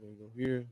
There we go here.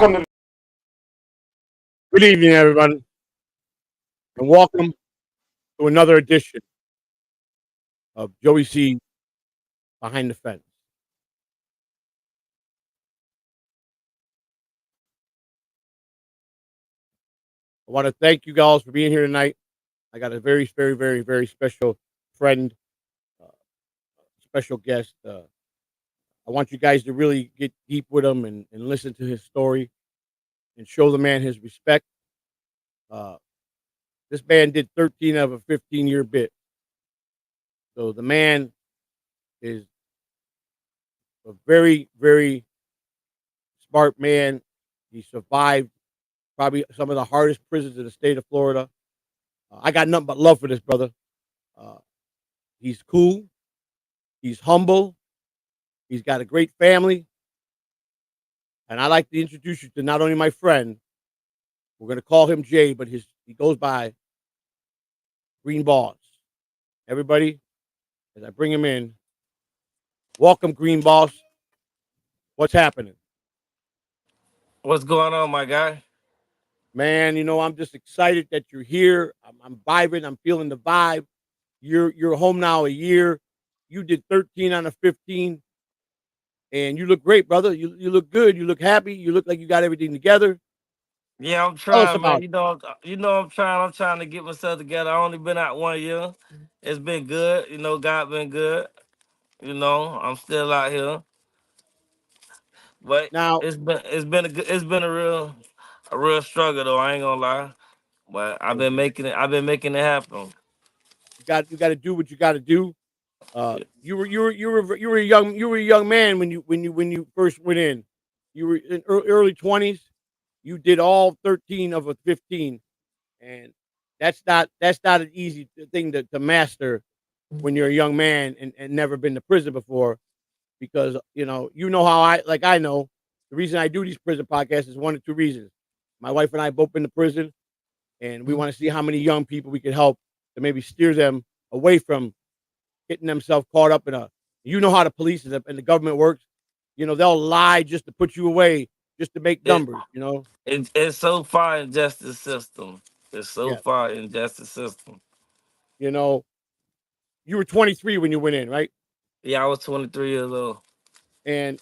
Welcome to. Good evening, everyone, and welcome to another edition of Joey C Behind the Fence. I want to thank you guys for being here tonight. I got a very special friend, uh, special guest. I want you guys to really get deep with him and listen to his story and show the man his respect. Uh, this man did 13 of a 15-year bit. So the man is a very smart man. He survived probably some of the hardest prisons in the state of Florida. I got nothing but love for this brother. Uh, he's cool. He's humble. He's got a great family. And I'd like to introduce you to not only my friend, we're going to call him Jay, but he goes by Green Boss. Everybody, as I bring him in, welcome, Green Boss. What's happening? What's going on, my guy? Man, I'm just excited that you're here. I'm vibing. I'm feeling the vibe. You're home now a year. You did 13 on a 15, and you look great, brother. You look good. You look happy. You look like you got everything together. Yeah, I'm Tell us trying, man. about it. I'm trying. I'm trying to get myself together. I only been out 1 year. It's been good. God been good. I'm still out here, but Now, it's been a real struggle though. I ain't gonna lie, but I've hey, been making it. I've been making it happen. you got to do what you got to do. You were a young man when you first went in. You were in early 20s. You did all 13 of a 15, and that's not an easy thing to master when you're a young man and never been to prison before. Because how I know the reason I do these prison podcasts is one of two reasons. My wife and I both been to prison, and we want to see how many young people we can help to maybe steer them away from getting themselves caught up in a. How the police and the government works. They'll lie just to put you away, just to make It, numbers. it's so far in justice system. It's so Yeah. far in justice system. You know, you were 23 when you went in, right? Yeah, I was 23 years old. And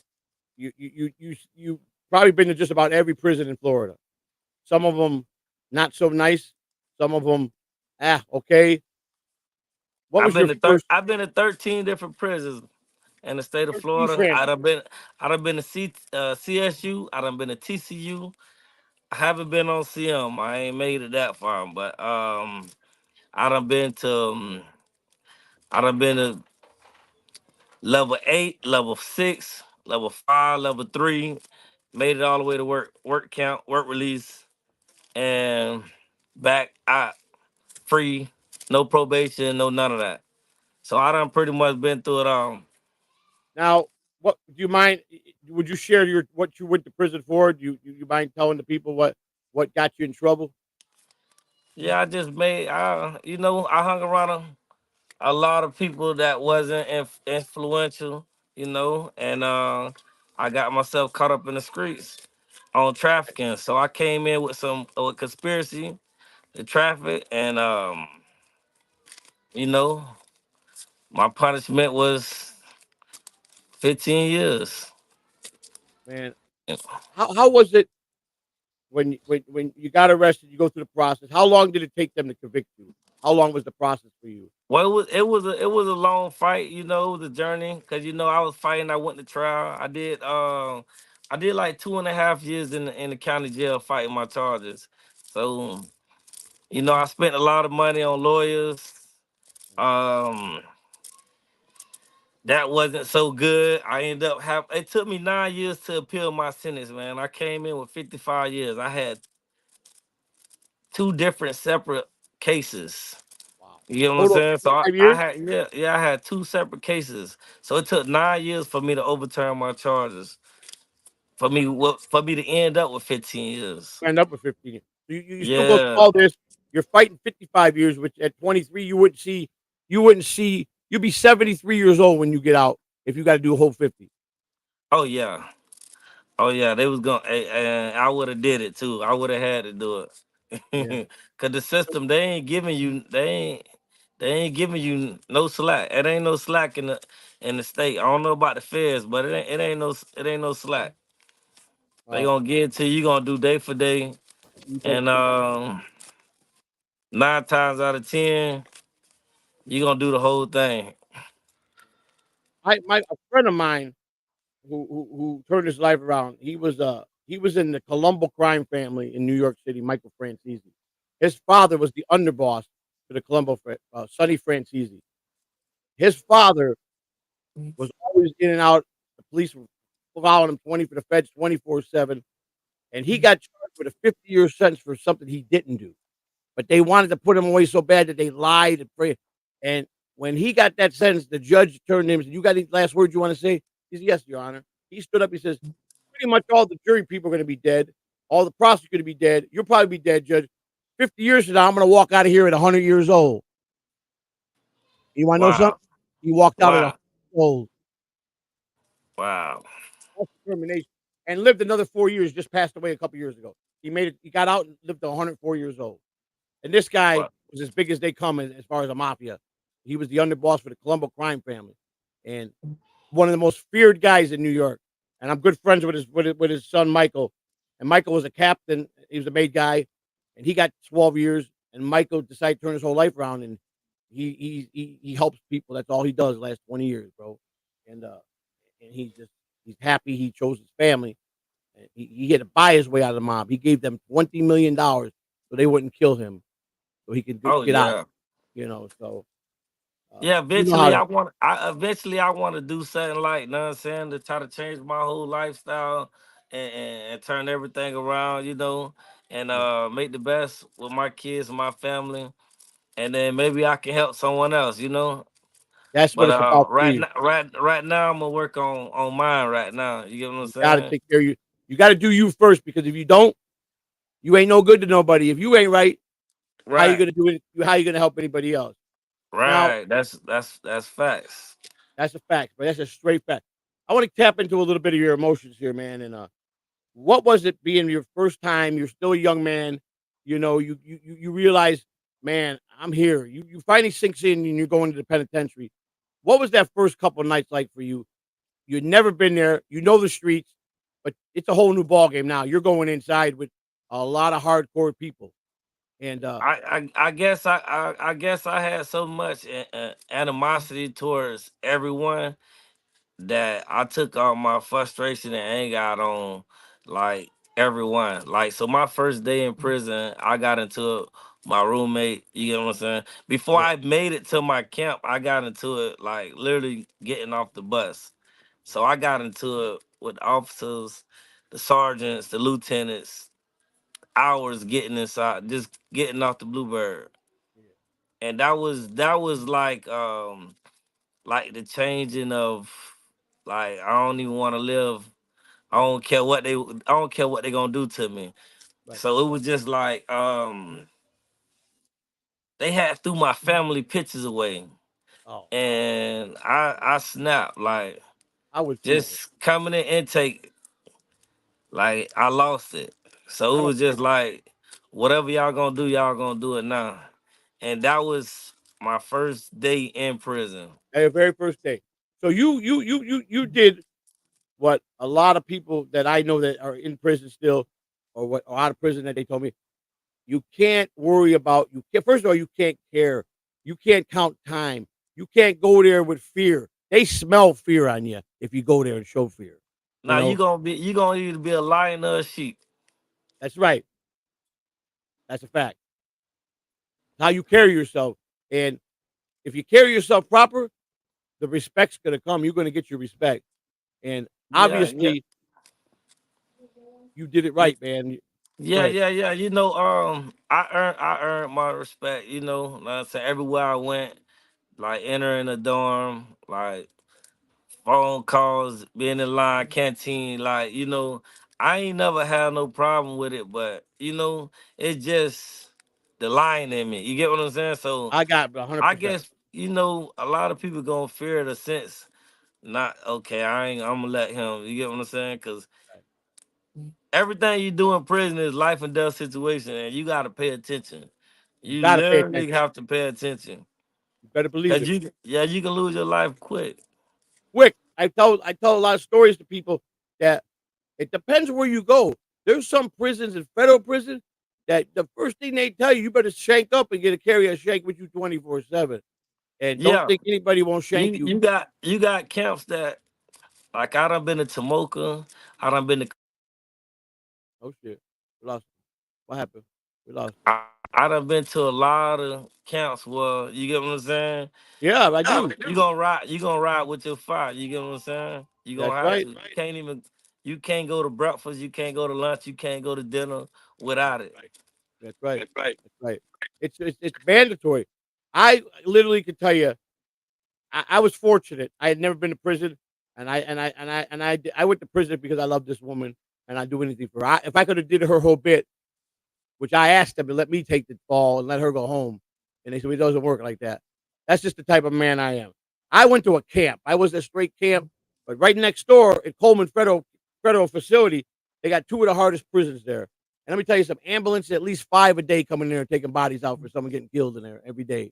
you probably been to just about every prison in Florida. Some of them not so nice. Some of them, okay. What was your first? I've been to 13 different prisons in the state of 13 Florida. transfers. I done been to CSU. I done been to TCU. I haven't been on CM. I ain't made it that far, but I done been to I done been to level 8, level 6, level 5, level 3. Made it all the way to work count, work release, and back out free, no probation, no none of that. So I done pretty much been through it all. Now, what do you mind? Would you share what you went to prison for? Do you mind telling the people what got you in trouble? Yeah, I just made. I hung around a lot of people that wasn't influential. And I got myself caught up in the streets on trafficking. So I came in with some conspiracy to traffic, and you know, my punishment was 15 years. Man, how was it when you got arrested? You go through the process. How long did it take them to convict you? How long was the process for you? Well, it was a long fight. It was a journey because I was fighting. I went to trial. I did I did like 2.5 years in the county jail fighting my charges. So I spent a lot of money on lawyers. Um, that wasn't so good. I ended up have it took me 9 years to appeal my sentence, man. I came in with 55 years. I had two different separate cases. Wow. You know what I'm Total saying? So 5 years? I had yeah, I had two separate cases. So it took 9 years for me to overturn my charges. For me to end up with 15 years. End up with 15 years. So you still go through Yeah. all this. You're fighting 55 years, which at 23 you wouldn't see. You'll be 73 years old when you get out if you got to do a whole 50. Oh yeah. Oh yeah. They was gonna and I would have did it too. I would have had to do Yeah. it. Cause the system they ain't giving you no slack. It ain't no slack in the state. I don't know about the feds, but it ain't no slack. They Oh, gonna get it to you. You gonna do day for day, you hope. and 9 times out of 10, you gonna do the whole thing. A friend of mine who turned his life around. He was in the Colombo crime family in New York City. Michael Francese. His father was the underboss to the Sonny Francese. His father was always in and out. The police were following him 20 for the feds 24/7, and he got charged with a 50-year sentence for something he didn't do. But they wanted to put him away so bad that they lied and prayed. And when he got that sentence, the judge turned to him and said, "You got any last words you want to say?" He said, "Yes, Your Honor." He stood up. He says, "Pretty much all the jury people are going to be dead. All the prosecutors going to be dead. You'll probably be dead, Judge. 50 years from now, I'm going to walk out of here at 100 years old." You want to know something? Wow, He walked out at 100 wow, years old. wow, That's determination. And lived another 4 years. Just passed away a couple years ago. He made it. He got out and lived to 104 years old. And this guy wow. was as big as they come as far as a mafia. He was the underboss for the Colombo crime family, and one of the most feared guys in New York. And I'm good friends with his son Michael. And Michael was a captain. He was a made guy, and he got 12 years. And Michael decided to turn his whole life around, and he helps people. That's all he does. The last 20 years, bro. And he's happy. He chose his family. And he had to buy his way out of the mob. He gave them $20 million so they wouldn't kill him, so he could Oh get out. yeah, So yeah. you know how Eventually, to. I want to do something like, know what I'm saying, to try to change my whole lifestyle and turn everything around, and Yeah, make the best with my kids and my family, and then maybe I can help someone else. that's what But it's about for right you. now, right now, I'm gonna work on mine right now. You get what I'm You got to saying? take care of you. You got to do you first because if you don't, you ain't no good to nobody. If you ain't right, how you Right, gonna do it? How you gonna help anybody else? Now, right. That's facts. that's a fact, but that's a straight fact. I want to tap into a little bit of your emotions here, man. And what was it being your first time? You're still a young man. You realize, man, I'm here. You finally sinks in, and you're going to the penitentiary. What was that first couple nights like for you? You'd never been there. You know the streets, but it's a whole new ballgame now. You're going inside with a lot of hardcore people, and I guess I had so much animosity towards everyone that I took all my frustration and anger out on like everyone. Like, so my first day in prison, I got into it. My roommate, you get what I'm saying? Before yeah, I made it to my camp, I got into it like literally getting off the bus. So I got into it with the officers, the sergeants, the lieutenants, hours getting inside, just getting off the Bluebird. yeah, And that was like the changing of, like, I don't even want to live. I don't care what they gonna do to me. right. So it was just like they had threw my family pictures away, Oh, and I snapped, like, I would too, man. just coming in intake, like I lost it. So I it don't was care. just like, whatever y'all gonna do it now. And that was my first day in prison. Your very first day. So you did what a lot of people that I know that are in prison still, or what are out of prison that they told me. You can't worry about you can't first of all, you can't care. You can't count time. You can't go there with fear. They smell fear on you if you go there and show fear. You Now know, you gonna either be a lion or a sheep. that's right. That's a fact. How you carry yourself, and if you carry yourself proper, the respect's gonna come. You're gonna get your respect, and Yeah, yeah. obviously, you did it Yeah, right, man. Go yeah, ahead. yeah, yeah. I earned my respect. Like I said, everywhere I went, like entering the dorm, like phone calls, being in line, canteen, I ain't never had no problem with it, but it's just the lion in me. You get what I'm saying? So I got 100. I percent guess a lot of people gonna fear the sense. Not okay. I ain't. I'm gonna let him. You get what I'm saying? Because everything you do in prison is life and death situation, and you gotta pay attention. You You gotta pay literally attention. have to pay attention, You better believe cause it. you can lose your life quick. Quick. I tell a lot of stories to people that it depends where you go. There's some prisons in federal prison that the first thing they tell you, you better shank up and get a carry a shank with you 24/7. And don't Yeah, think anybody won't shank you. you got camps that like I done been to Tomoka, I done been to Oh shit. We lost. What happened? We lost. I done been to a lot of camps where you get what I'm saying. Yeah, I Yeah, do. you gonna ride with your fire. You get what I'm saying. You That's gonna have right. to. You can't go to breakfast. You can't go to lunch. You can't go to dinner without it. That's right. That's right. It's mandatory. I literally could tell you, I was fortunate. I had never been to prison, and I went to prison because I love this woman, and I'd do anything for her. If I could have did her whole bit, which I asked them to let me take the fall and let her go home, and they said, "It doesn't work like that." That's just the type of man I am. I went to a camp. I was at a straight camp, but right next door at Coleman Federal Facility, they got 2 of the hardest prisons there. And let me tell you some ambulance, at least 5 a day coming there and taking bodies out for someone getting killed in there every day,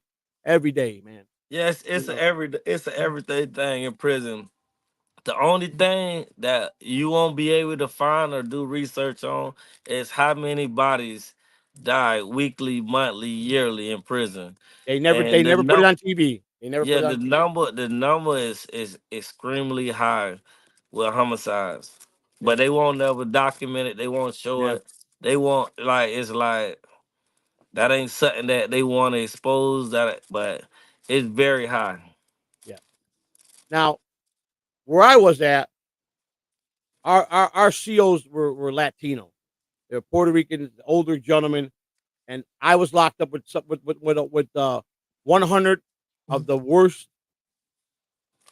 man. Yes, You know, it's a everyday thing in prison. The only thing that you won't be able to find or do research on is how many bodies die weekly, monthly, yearly in prison. they And never put it on TV. They never put yeah, it on TV. the number is extremely high with homicides. Yeah, But they won't never document it, they won't show yeah, it. They won't it's like that ain't something that they want to expose that but it's very high. yeah. Now, where I was at, our COs were Latino. They're Puerto Rican, older gentlemen, and I was locked up with 100 of the worst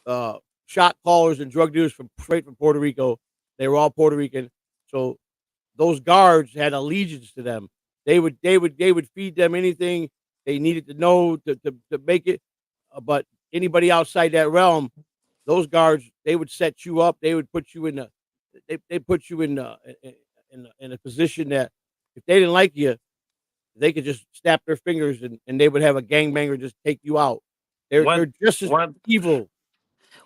uh, shot callers and drug dealers from straight from Puerto Rico. They were all Puerto Rican, so those guards had allegiance to them. They would feed them anything they needed to know to make it. But anybody outside that realm, those guards, they would set you up. They would put you in a they put you in a position that if they didn't like you, they could just snap their fingers and they would have a gangbanger just take you out. They're One just as one evil.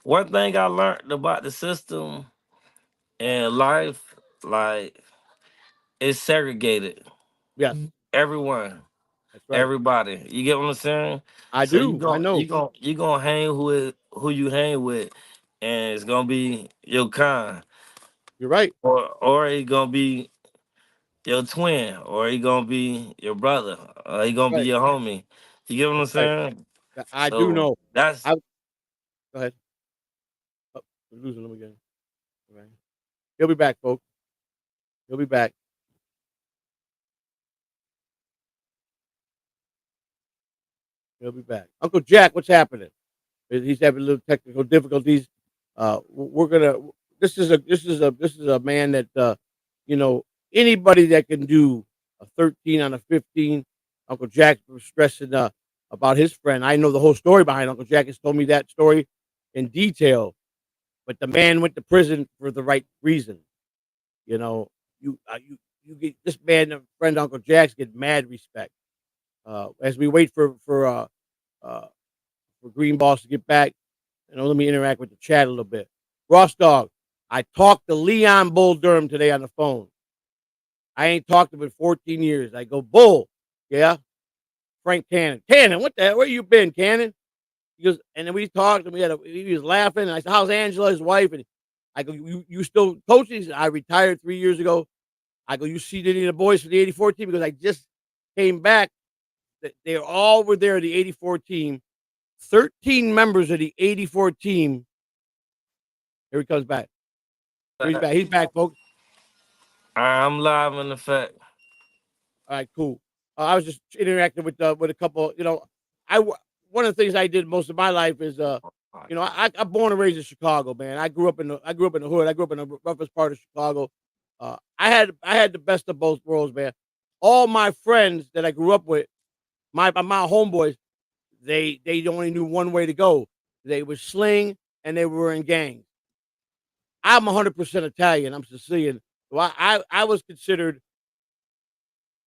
one thing I learned about the system and life, like it's segregated. Yes, Everyone, that's right. everybody. You get what I'm saying? I So do. I know. you gonna hang who you hang with, and it's gonna be your kind, You're right. or it gonna be your twin, or he gonna be your brother, or he That's gonna be right. your homie. You get what I'm That's right. saying? I do So know. that's I Go ahead. Oh, we're losing him again. All right. He'll be back, folks. He'll be back. He'll be back. Uncle Jack, what's happening? He's having a little technical difficulties. We're gonna. This is a man that you know anybody that can do a 13 on a 15. Uncle Jack was stressing about his friend. I know the whole story behind Uncle Jack. Has told me that story in detail. But the man went to prison for the right reason. You know, you get this man, friend Uncle Jack's get mad respect. As we wait uh, for Green Boss to get back, let me interact with the chat a little bit. Ross Dog, I talked to Leon Bull Durham today on the phone. I ain't talked to him in 14 years. I go, Bull, yeah? Frank Cannon. Cannon, what the hell? Where you been, Cannon? He goes, and then we talked and he was laughing. And I said, how's Angela, his wife? And I go, you still coaching? He said, I retired 3 years ago. I go, you see any of the boys for the '84 team? Because I just came back. They all were there, the '84 team. 13 members of the '84 team. Here he comes back. Here he's back. He's back, folks. I'm live in effect. All right, cool. I was just interacting with a couple. One of the things I did most of my life is I'm born and raised in Chicago, man. I grew up in the hood. I grew up in the roughest part of Chicago. I had the best of both worlds, man. All my friends that I grew up with, my homeboys, they only knew one way to go. They were sling and they were in gangs. I'm 100% Italian. I'm Sicilian. So I was considered.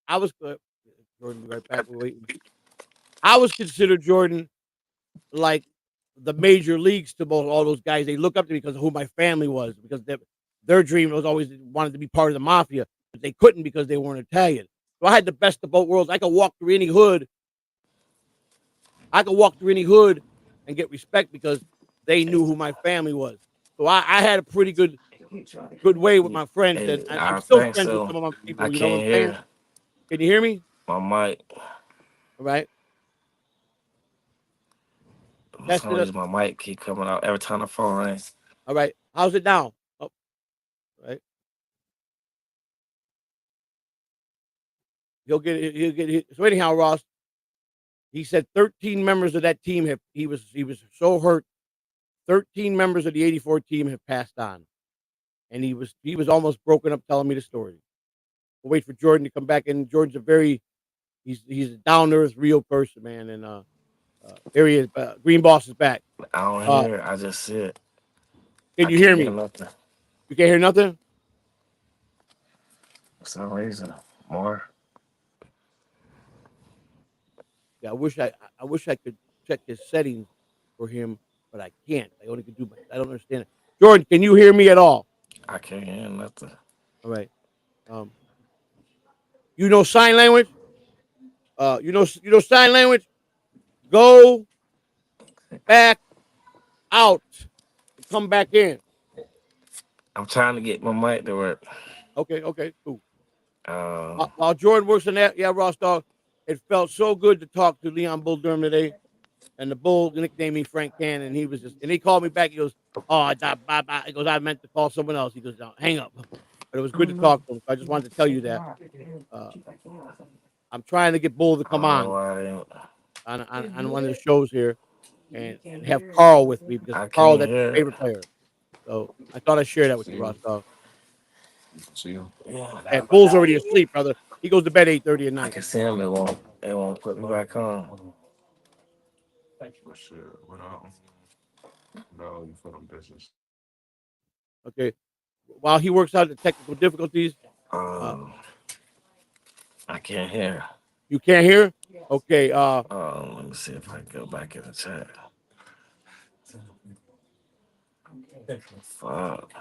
I was Jordan. Be right back. We're waiting. I was considered, Jordan, like the major leagues to both all those guys. They look up to me because of who my family was, because their dream was always wanted to be part of the mafia, but they couldn't because they weren't Italian. So I had the best of both worlds. I could walk through any hood. And get respect because they knew who my family was. So I had a pretty good way with my friends, and I'm I still think friends with so. some of my I people. You know what can't I'm saying? hear Can you hear me? my mic. All right. For That's some it. reason, my mic keep coming out every time the phone rings. All right. How's it now? Oh, right. He'll get it. He'll get it. So anyhow, Ross, he said 13 members of that team have. He was so hurt. 13 members of the '84 team have passed on, and he was almost broken up telling me the story. We'll wait for Jordan to come back, and Jordan's he's a down to earth, real person, man. And there he is. Green Boss is back. I don't Uh, hear it. I just see it. can I you hear can't hear me? nothing. You can't hear nothing. For some reason, more. Yeah, I wish I could check his settings for him, but I can't. I only can do. I don't understand it. Jordan, can you hear me at all? I can't hear nothing. All right. Um, you know sign language. You know sign language. Go back out and come back in. I'm trying to get my mic to work. Okay, cool. Um, While Jordan works on that, yeah, Ross dog, it felt so good to talk to Leon Bull Durham today. And the Bull nicknamed me Frank Cannon. And he called me back. He goes, "Oh, bye bye." He goes, "I meant to call someone else." He goes, "No, hang up." But it was good to talk to him. So I just wanted to tell you that. Uh, I'm trying to get Bull to I come don't know on why they, on one of the shows here and have Carl with me because I Carl, can't that's his hear it. favorite player. So I thought I'd share that with you, Ross dog. Yeah, And Bull's already asleep, brother. He goes to bed 8:30 at I night. can see him. It won't put me back on. Okay. While he works out the technical difficulties, uh, Um, I can't hear. you can't hear? Okay. Let me see if I can go back in the chat. Fuck.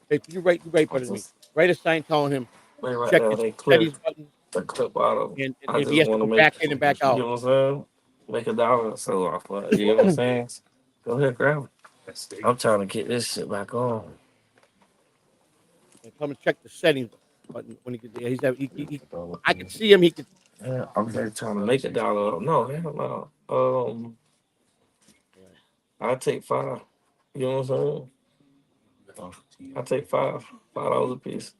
Hey, can you write better than me? Write a sign telling him Wait right check there. his They settings clip button, the clip out of. and I if he just has to want to go make, back in and back you out. know what I'm saying? Make $1. So I thought, you know what I'm saying? Go ahead, grab it. I'm trying to get this shit back on. And come and check the settings button when he gets there. I can see him. He could. Yeah, I'm just trying to make $1. No, hell no. I take 5. You know what I'm saying? I take $5 a piece.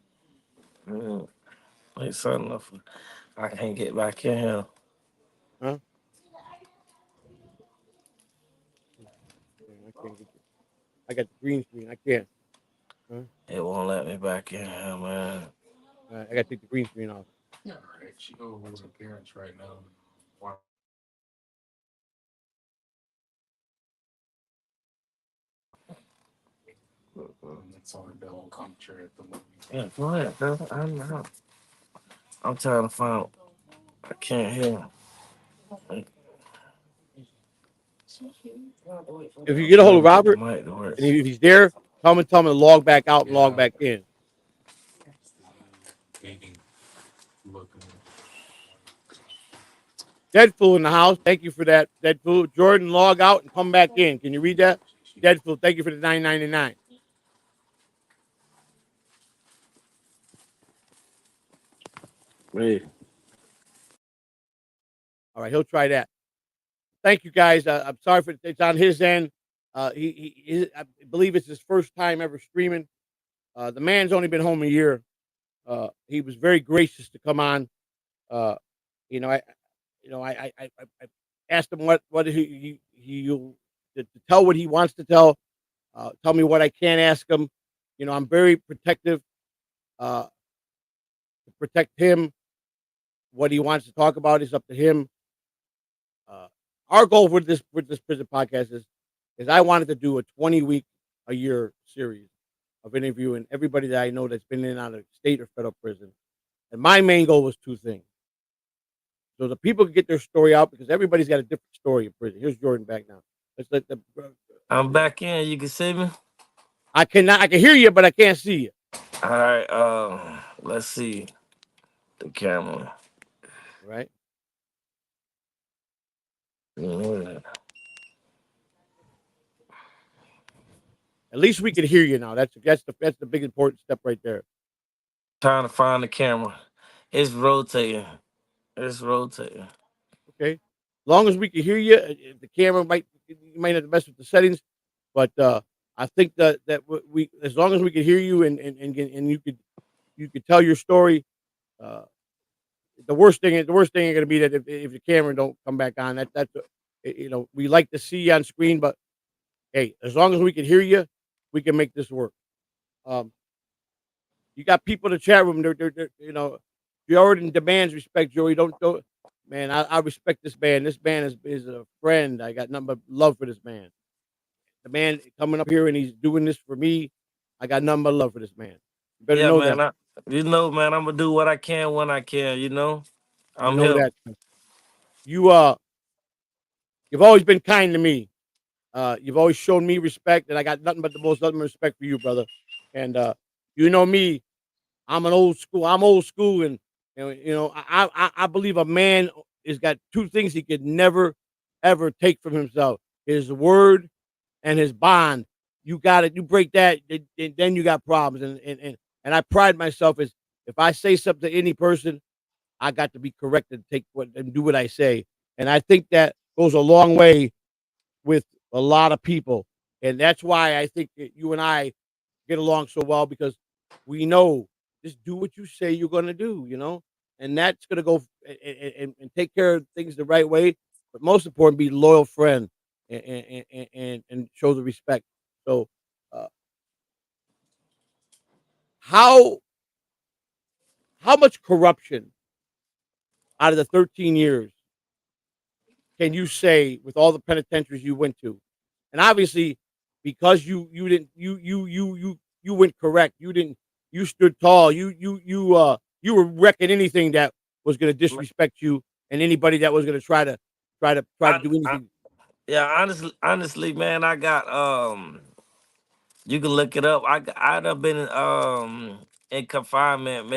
Yeah, like something enough. I can't get back in here. Huh? I can't get. I got the green screen. I can't. Huh? It won't let me back in here, man. I got to take the green screen off. Yeah, go ahead, bro. I'm trying to find. I can't hear. If you I'm get a hold of trying to get the Robert, mic to work. and if he's there, tell him to log back out and log back in. Deadpool in the house. Thank you for that, Deadpool. Jordan, log out and come back in. Can you read that? Deadpool, thank you for the $9.99. Hey. All right, he'll try that. Thank you guys. I'm sorry for it's on his end. I believe it's his first time ever streaming. The man's only been home a year. He was very gracious to come on. Uh, you know, I asked him what to tell what he wants to tell. Tell me what I can't ask him. You know, I'm very protective to protect him. What he wants to talk about is up to him. Uh, our goal with this prison podcast is I wanted to do a 20-week a year series of interviewing everybody that I know that's been in and out of state or federal prison. And my main goal was two things. So the people can get their story out because everybody's got a different story in prison. Here's Jordan back now. Let's let the I'm back in. You can see me. I can hear you, but I can't see you. All right. Let's see the camera. Right? Mhm. At least we can hear you now. That's the big important step right there. Trying to find the camera. It's rotating. It's rotating. Okay. As long as we can hear you, the camera you might have to mess with the settings, but I think that we as long as we can hear you and you could tell your story. Uh, the worst thing ain't going to be that if the camera don't come back on. You know, we like to see you on screen, but hey, as long as we can hear you, we can make this work. Um, you got people in the chat room. They're you know, Jordan demands respect. Joey, don't. Man, I respect this man. This man is a friend. I got nothing but love for this man. The man coming up here and he's doing this for me. I got nothing but love for this man. You better Yeah, know man. that. Man, I'm gonna do what I can when I can. You I'm know here. that. You you've always been kind to me. You've always shown me respect, and I got nothing but the most nothing but respect for you, brother. And you know me, I'm an old school. I'm old school, and you know I believe a man has got two things he could never ever take from himself: his word and his bond. You got it. You break that, then you got problems. And I pride myself as if I say something to any person, I got to be correct and take what and do what I say. And I think that goes a long way with a lot of people. And that's why I think that you and I get along so well because we know just do what you say you're going to do, you know, and that's going to go and take care of things the right way. But most important, be loyal friend and show the respect. So, uh, how how much corruption out of the 13 years can you say with all the penitentiaries you went to? And obviously, because you didn't you went correct. You stood tall. You were wrecking anything that was going to disrespect you and anybody that was going to try to I, do I, anything. yeah, honestly, man, I got You can look it up. I'd have been in confinement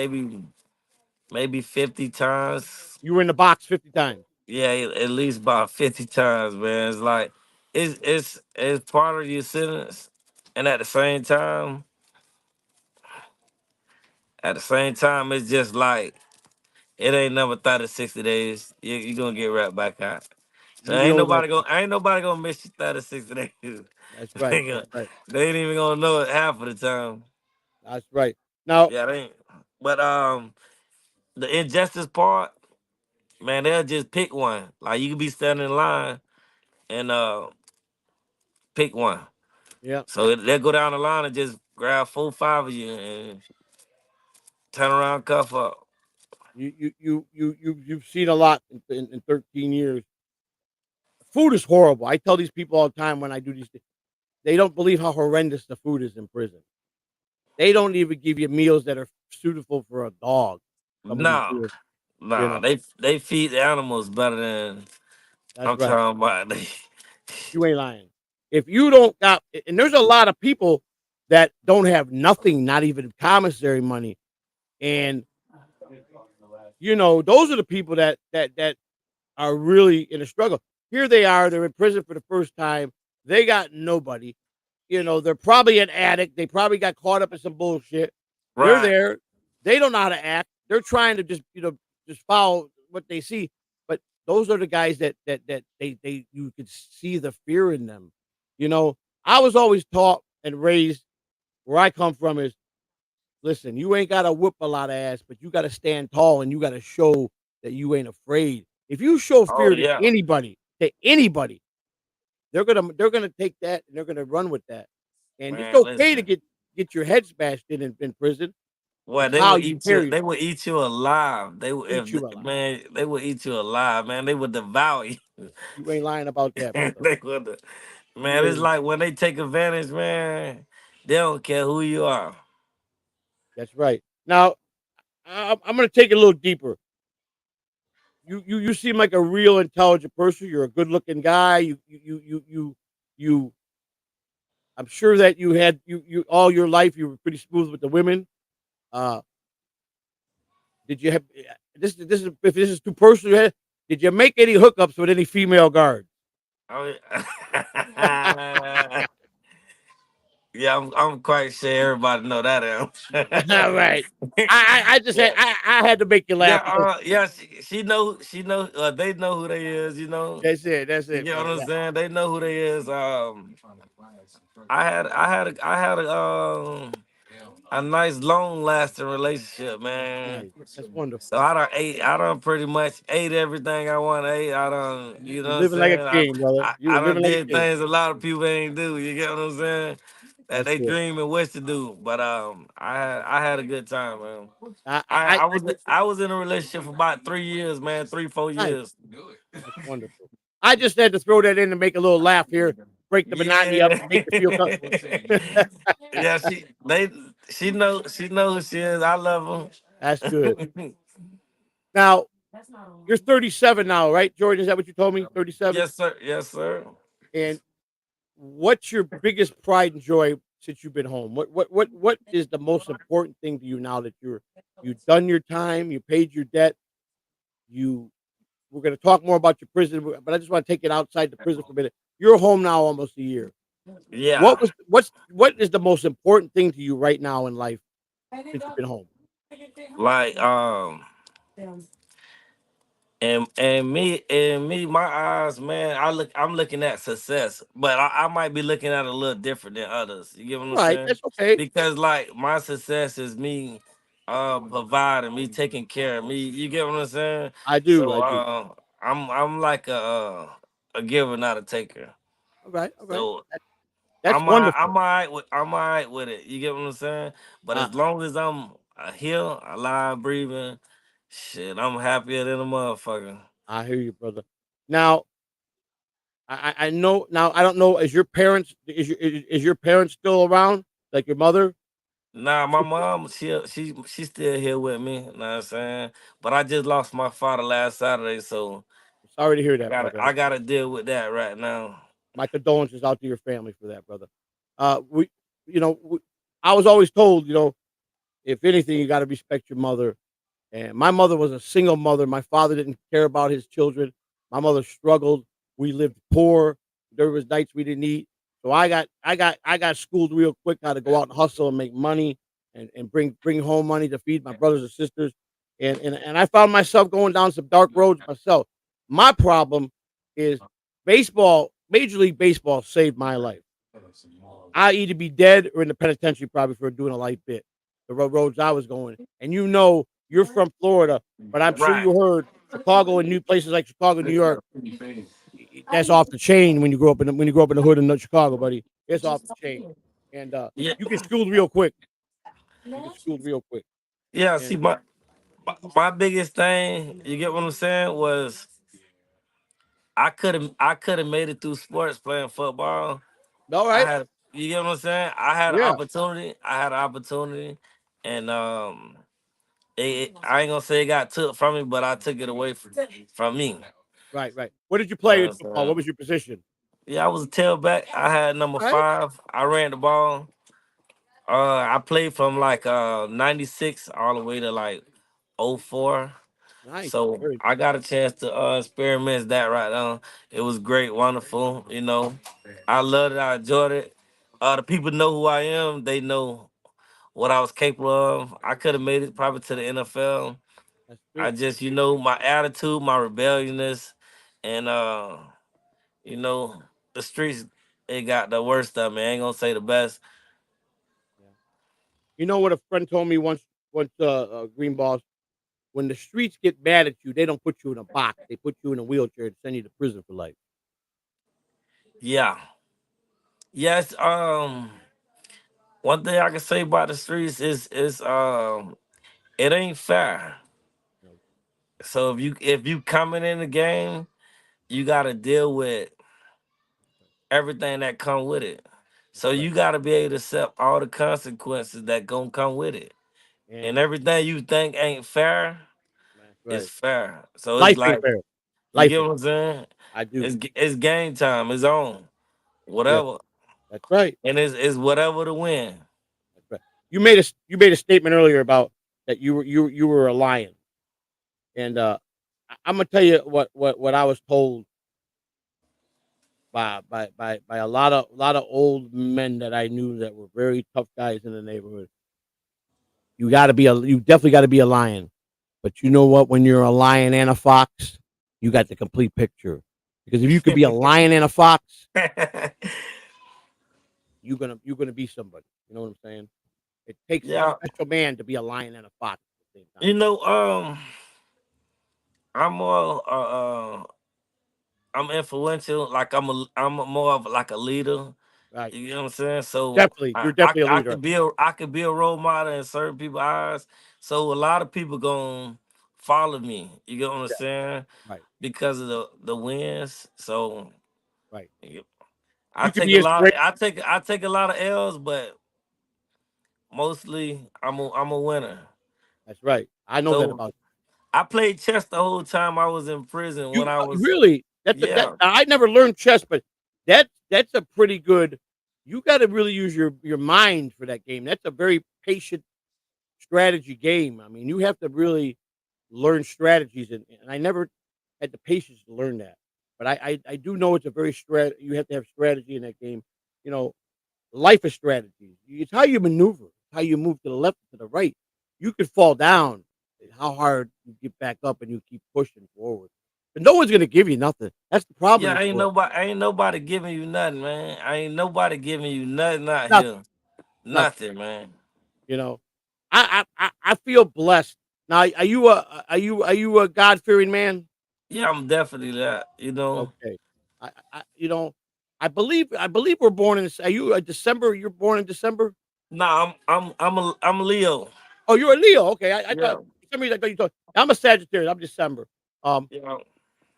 maybe 50 times. You were in the box 50 times. Yeah, at least about 50 times, man. It's like it's part of your sentence, and at the same time, it's just like it ain't never 30, 60 days. You gonna get right back out. So You know that. ain't nobody gonna miss you 30, 60 days. That's they, right. ain't That's gonna- right. they ain't even gonna know it half of the time. That's right. Now, Yeah, they ain't. But the injustice part, man, they'll just pick one. Like you could be standing in line and pick one. yeah, So they'll go down the line and just grab 4, 5 of you and turn around, cuff up. you've seen a lot in 13 years. Food is horrible. I tell these people all the time when I do these things. They don't believe how horrendous the food is in prison. They don't even give you meals that are suitable for a dog. Some of these Nah, deals, you nah, know. they feed the animals better than That's I'm right. talking about. You ain't lying. If you don't got, and there's a lot of people that don't have nothing, not even commissary money, and you know, those are the people that are really in a struggle. Here they are, they're in prison for the first time. They got nobody. You know, they're probably an addict. They probably got caught up in some bullshit. They're Right. there. They don't know how to act. they're trying to just just follow what they see. But those are the guys that they you could see the fear in them. You know, I was always taught and raised where I come from is listen, you ain't gotta whoop a lot of ass, but you gotta stand tall and you gotta show that you ain't afraid. If you show Oh fear yeah, to anybody, they're gonna take that and they're gonna run with that. And it's man. okay to Listen, get your head smashed in prison. well, It's they how will you eat you. carry They yourself. will eat you alive. They will, Eat if you alive. man, they will eat you alive, man. They will devour you. You ain't lying about that, brother. They would, You man. It's ain't. like when they take advantage, man. They don't care who you are. That's right. Now I'm gonna take it a little deeper. You seem like a real intelligent person. You're a good looking guy. You. I'm sure that you had you all your life you were pretty smooth with the women. Uh, did you have this is if this is too personal? Did you make any hookups with any female guards? Oh, yeah. Yeah, I'm quite sure everybody know that All answer. right. I just had Yeah, I had to make you yeah, laugh because yeah. She know. They know who they is. You know. that's it. That's You it, get what brother. I'm saying? They know who they is. I had a nice long lasting relationship, man. Nice. That's wonderful. So I done pretty much ate everything I want to eat. I done, you You know what I'm living like a saying? king, brother. You I were done living like a did king. things a lot of people ain't do. You get what I'm saying? That That's they it. dream and wish to do. But I had a good time, man. I just I was in a relationship for about 3 years, man. 3 4 nice. years. That's wonderful. I just had to throw that in to make a little laugh here, break the monotony up, Yeah. make you feel Yeah, she know who she is. I love That's good. her. Now, you're 37 now, right, Jordan? Is that what you told me? 37? Yes, sir. Yes, sir. And what's your biggest pride and joy since you've been home? What is the most important thing to you now that you've done your time, you paid your debt, you we're gonna talk more about your prison, but I just want to take it outside the prison for a minute. You're home now almost a year. Yeah. What is the most important thing to you right now in life since you've been home? Like and me, my eyes, man. I'm looking at success, but I might be looking at it a little different than others. You get what I'm Right, saying? that's okay. Because like my success is me providing, me taking care of me. You get what I'm saying? So I do. I'm like a giver, not a taker. All right, all right. So That's wonderful. I'm all right with it. You get what I'm saying? But Uh, as long as I'm here, alive, breathing, shit, I'm happier than a motherfucker. I hear you, brother. Now, I know now I don't know, is your parents still around? Like your mother? Nah, my mom, she's still here with me. You know what I'm saying? But I just lost my father last Saturday, so Sorry to hear that, brother. I gotta deal with that right now. My condolences out to your family for that, brother. We you know, we, I was always told, if anything, you gotta respect your mother. And my mother was a single mother. My father didn't care about his children. My mother struggled. We lived poor. There was nights we didn't eat. So I got schooled real quick how to go out and hustle and make money and bring home money to feed my brothers and sisters. And I found myself going down some dark roads myself. My problem is baseball, Major League Baseball saved my life. I either be dead or in the penitentiary probably for doing a light bit. The roads I was going, and you're from Florida, but I'm sure Right. you heard Chicago and new places like Chicago, New York. That's off the chain when you grow up when you grow up in the hood in Chicago, buddy. It's off the chain, and Yeah. you get schooled real quick. You get schooled real quick, Yeah. See, and my biggest thing, you get what I'm saying, was I could have made it through sports playing football. all I right, had you get what I'm saying? I had an yeah, opportunity. I had an opportunity, and I ain't gonna say it got took from me, but I took it away from me. right, right. What did you You know play what in I'm football? What saying? was your position? Yeah, I was a tailback. I had number All right, 5. I ran the ball. I played from like 96 all the way to like '04. nice, So very I got a chance to experiment that right now. It was great, wonderful. You know, I loved it. I enjoyed it. The people know who I am. They know what I was capable of. I could have made it probably to the NFL. That's I true. just, my attitude, my rebelliousness, and you know, the streets, it got the worst of me. I ain't gonna say the best. Yeah. You know what a friend told me once, Green Boss, when the streets get mad at you, they don't put you in a box. They put you in a wheelchair and send you to prison for life. Yeah. Yes. One thing I can say about the streets is it ain't fair. You know? So if you coming in the game, you got to deal with everything that come with it. That's So right. you got to be able to accept all the consequences that gonna come with it. And And everything you think ain't fair that's is right. fair. So it's Life ain't like, fair. you Life get ain't what I'm saying? I do. It's game time. It's on. Yeah. Whatever. That's right. And it's whatever to win. That's right. You made a statement earlier about that you were a lion. And I'm gonna tell you what I was told by a lot of old men that I knew that were very tough guys in the neighborhood. You definitely gotta be a lion. But you know what? When you're a lion and a fox, you got the complete picture. Because if you could be a lion and a fox, you're gonna be somebody. You know what I'm saying? It takes a Yeah. special man to be a lion and a fox at the same time. You know, I'm more I'm influential. Like I'm more of like a leader. Right. You know what I'm saying? So Definitely. I, You're I definitely a I leader. could be a role model in certain people's eyes. So a lot of people gonna follow me. You get what I'm Yeah. saying? Right. Because of the wins. So Right. yeah, I You could take be a lot. inspiration. I take a lot of L's, but mostly I'm a winner. That's right. I know that So about I played chess the whole time I was in prison. When you. I was Really? That Yeah, I never learned chess, but that's a pretty good. You got to really use your mind for that game. That's a very patient strategy game. I mean, you have to really learn strategies, and I never had the patience to learn that. But I do know it's a very you have to have strategy in that game. You know, life is strategy. It's how you maneuver, how you move to the left, to the right. You could fall down, and how hard you get back up and you keep pushing forward. But no one's gonna give you nothing. That's the problem in yeah. this world. Ain't nobody giving you nothing, man. Ain't nobody giving you nothing out Nothing, here. nothing. Nothing, man. You know, I feel blessed. Now, are you a God fearing man? Yeah, I'm definitely that. Okay. I believe we're born in. Are you a December? You're born in December. Nah, I'm a Leo. Oh, you're a Leo. Okay, I thought Yeah, for some reason I thought you told. I'm a Sagittarius. I'm December. Um, yeah.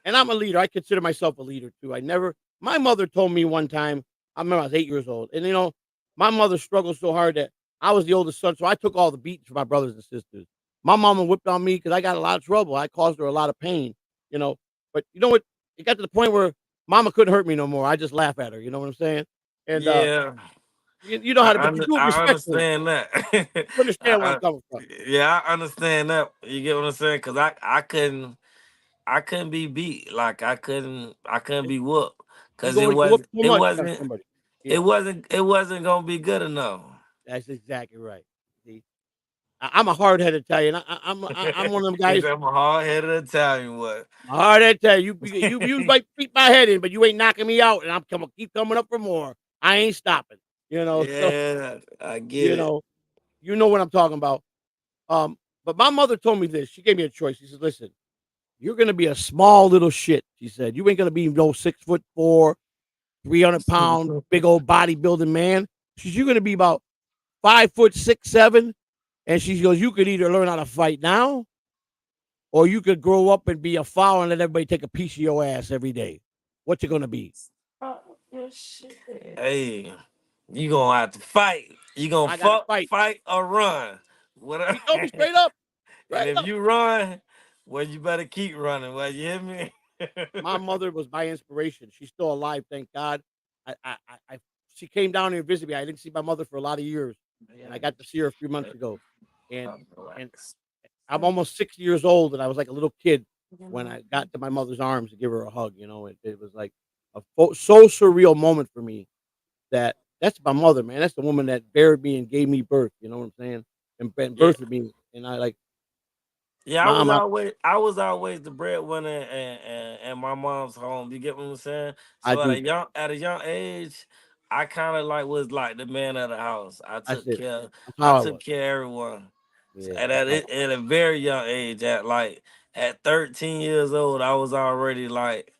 and I'm a leader. I consider myself a leader too. I never. My mother told me one time. I remember I was 8 years old, and my mother struggled so hard that I was the oldest son, so I took all the beatings for my brothers and sisters. My mama whipped on me because I got a lot of trouble. I caused her a lot of pain. You know, but you know what? It got to the point where mama couldn't hurt me no more. I just laugh at her. You know what I'm saying? And Yeah, you know how to, but you do it I respectfully. understand that. You understand where I'm I, coming from. yeah, I understand that. You get what I'm saying? Cause I couldn't be beat. Like I couldn't And be whooped. you Cause go it you whoop was so it much on wasn't somebody. it Yeah, wasn't it wasn't gonna be good enough. that's exactly right. See, I'm a hard headed Italian. I'm one of them Cause guys. I'm a hard headed Italian. What? Hard headed Italian. You might beat my head in, but you ain't knocking me out, and I'm coming keep coming up for more. I ain't stopping. So Yeah, I get you it. know you know what I'm talking about. Um, but my mother told me this. She gave me a choice. She said, "Listen, you're gonna be a small little shit." She said, "You ain't gonna be no 6'4", 300 pound, big old bodybuilding man." She said, "You're gonna be about 5 foot 6, 7." And she goes, "You could either learn how to fight now, or you could grow up and be a foul and let everybody take a piece of your ass every day. What you gonna be?" Hey, you gonna have to fight. You gonna I gotta fuck, fight. fight, or run. Whatever. She told me straight up, And straight if up. you run, well, you better keep running. Well, you hear me? My mother was my inspiration. She's still alive, thank God. She came down here and visited me. I didn't see my mother for a lot of years, and I got to see her a few months ago. And and I'm almost 60 years old, and I was like a little kid when I got to my mother's arms to give her a hug. It was like so surreal moment for me that That's my mother, man. That's the woman that buried me and gave me birth. You know what I'm saying? And Yeah. birthed me. And I like Yeah, mom. I was always the breadwinner and my mom's home. You get what I'm saying? I So do. at a young age, I kind of like was like the man of the house. That's it. That's I how I took was. care of everyone. So Yeah, that's how. at a very young age, at 13 years old, I was already like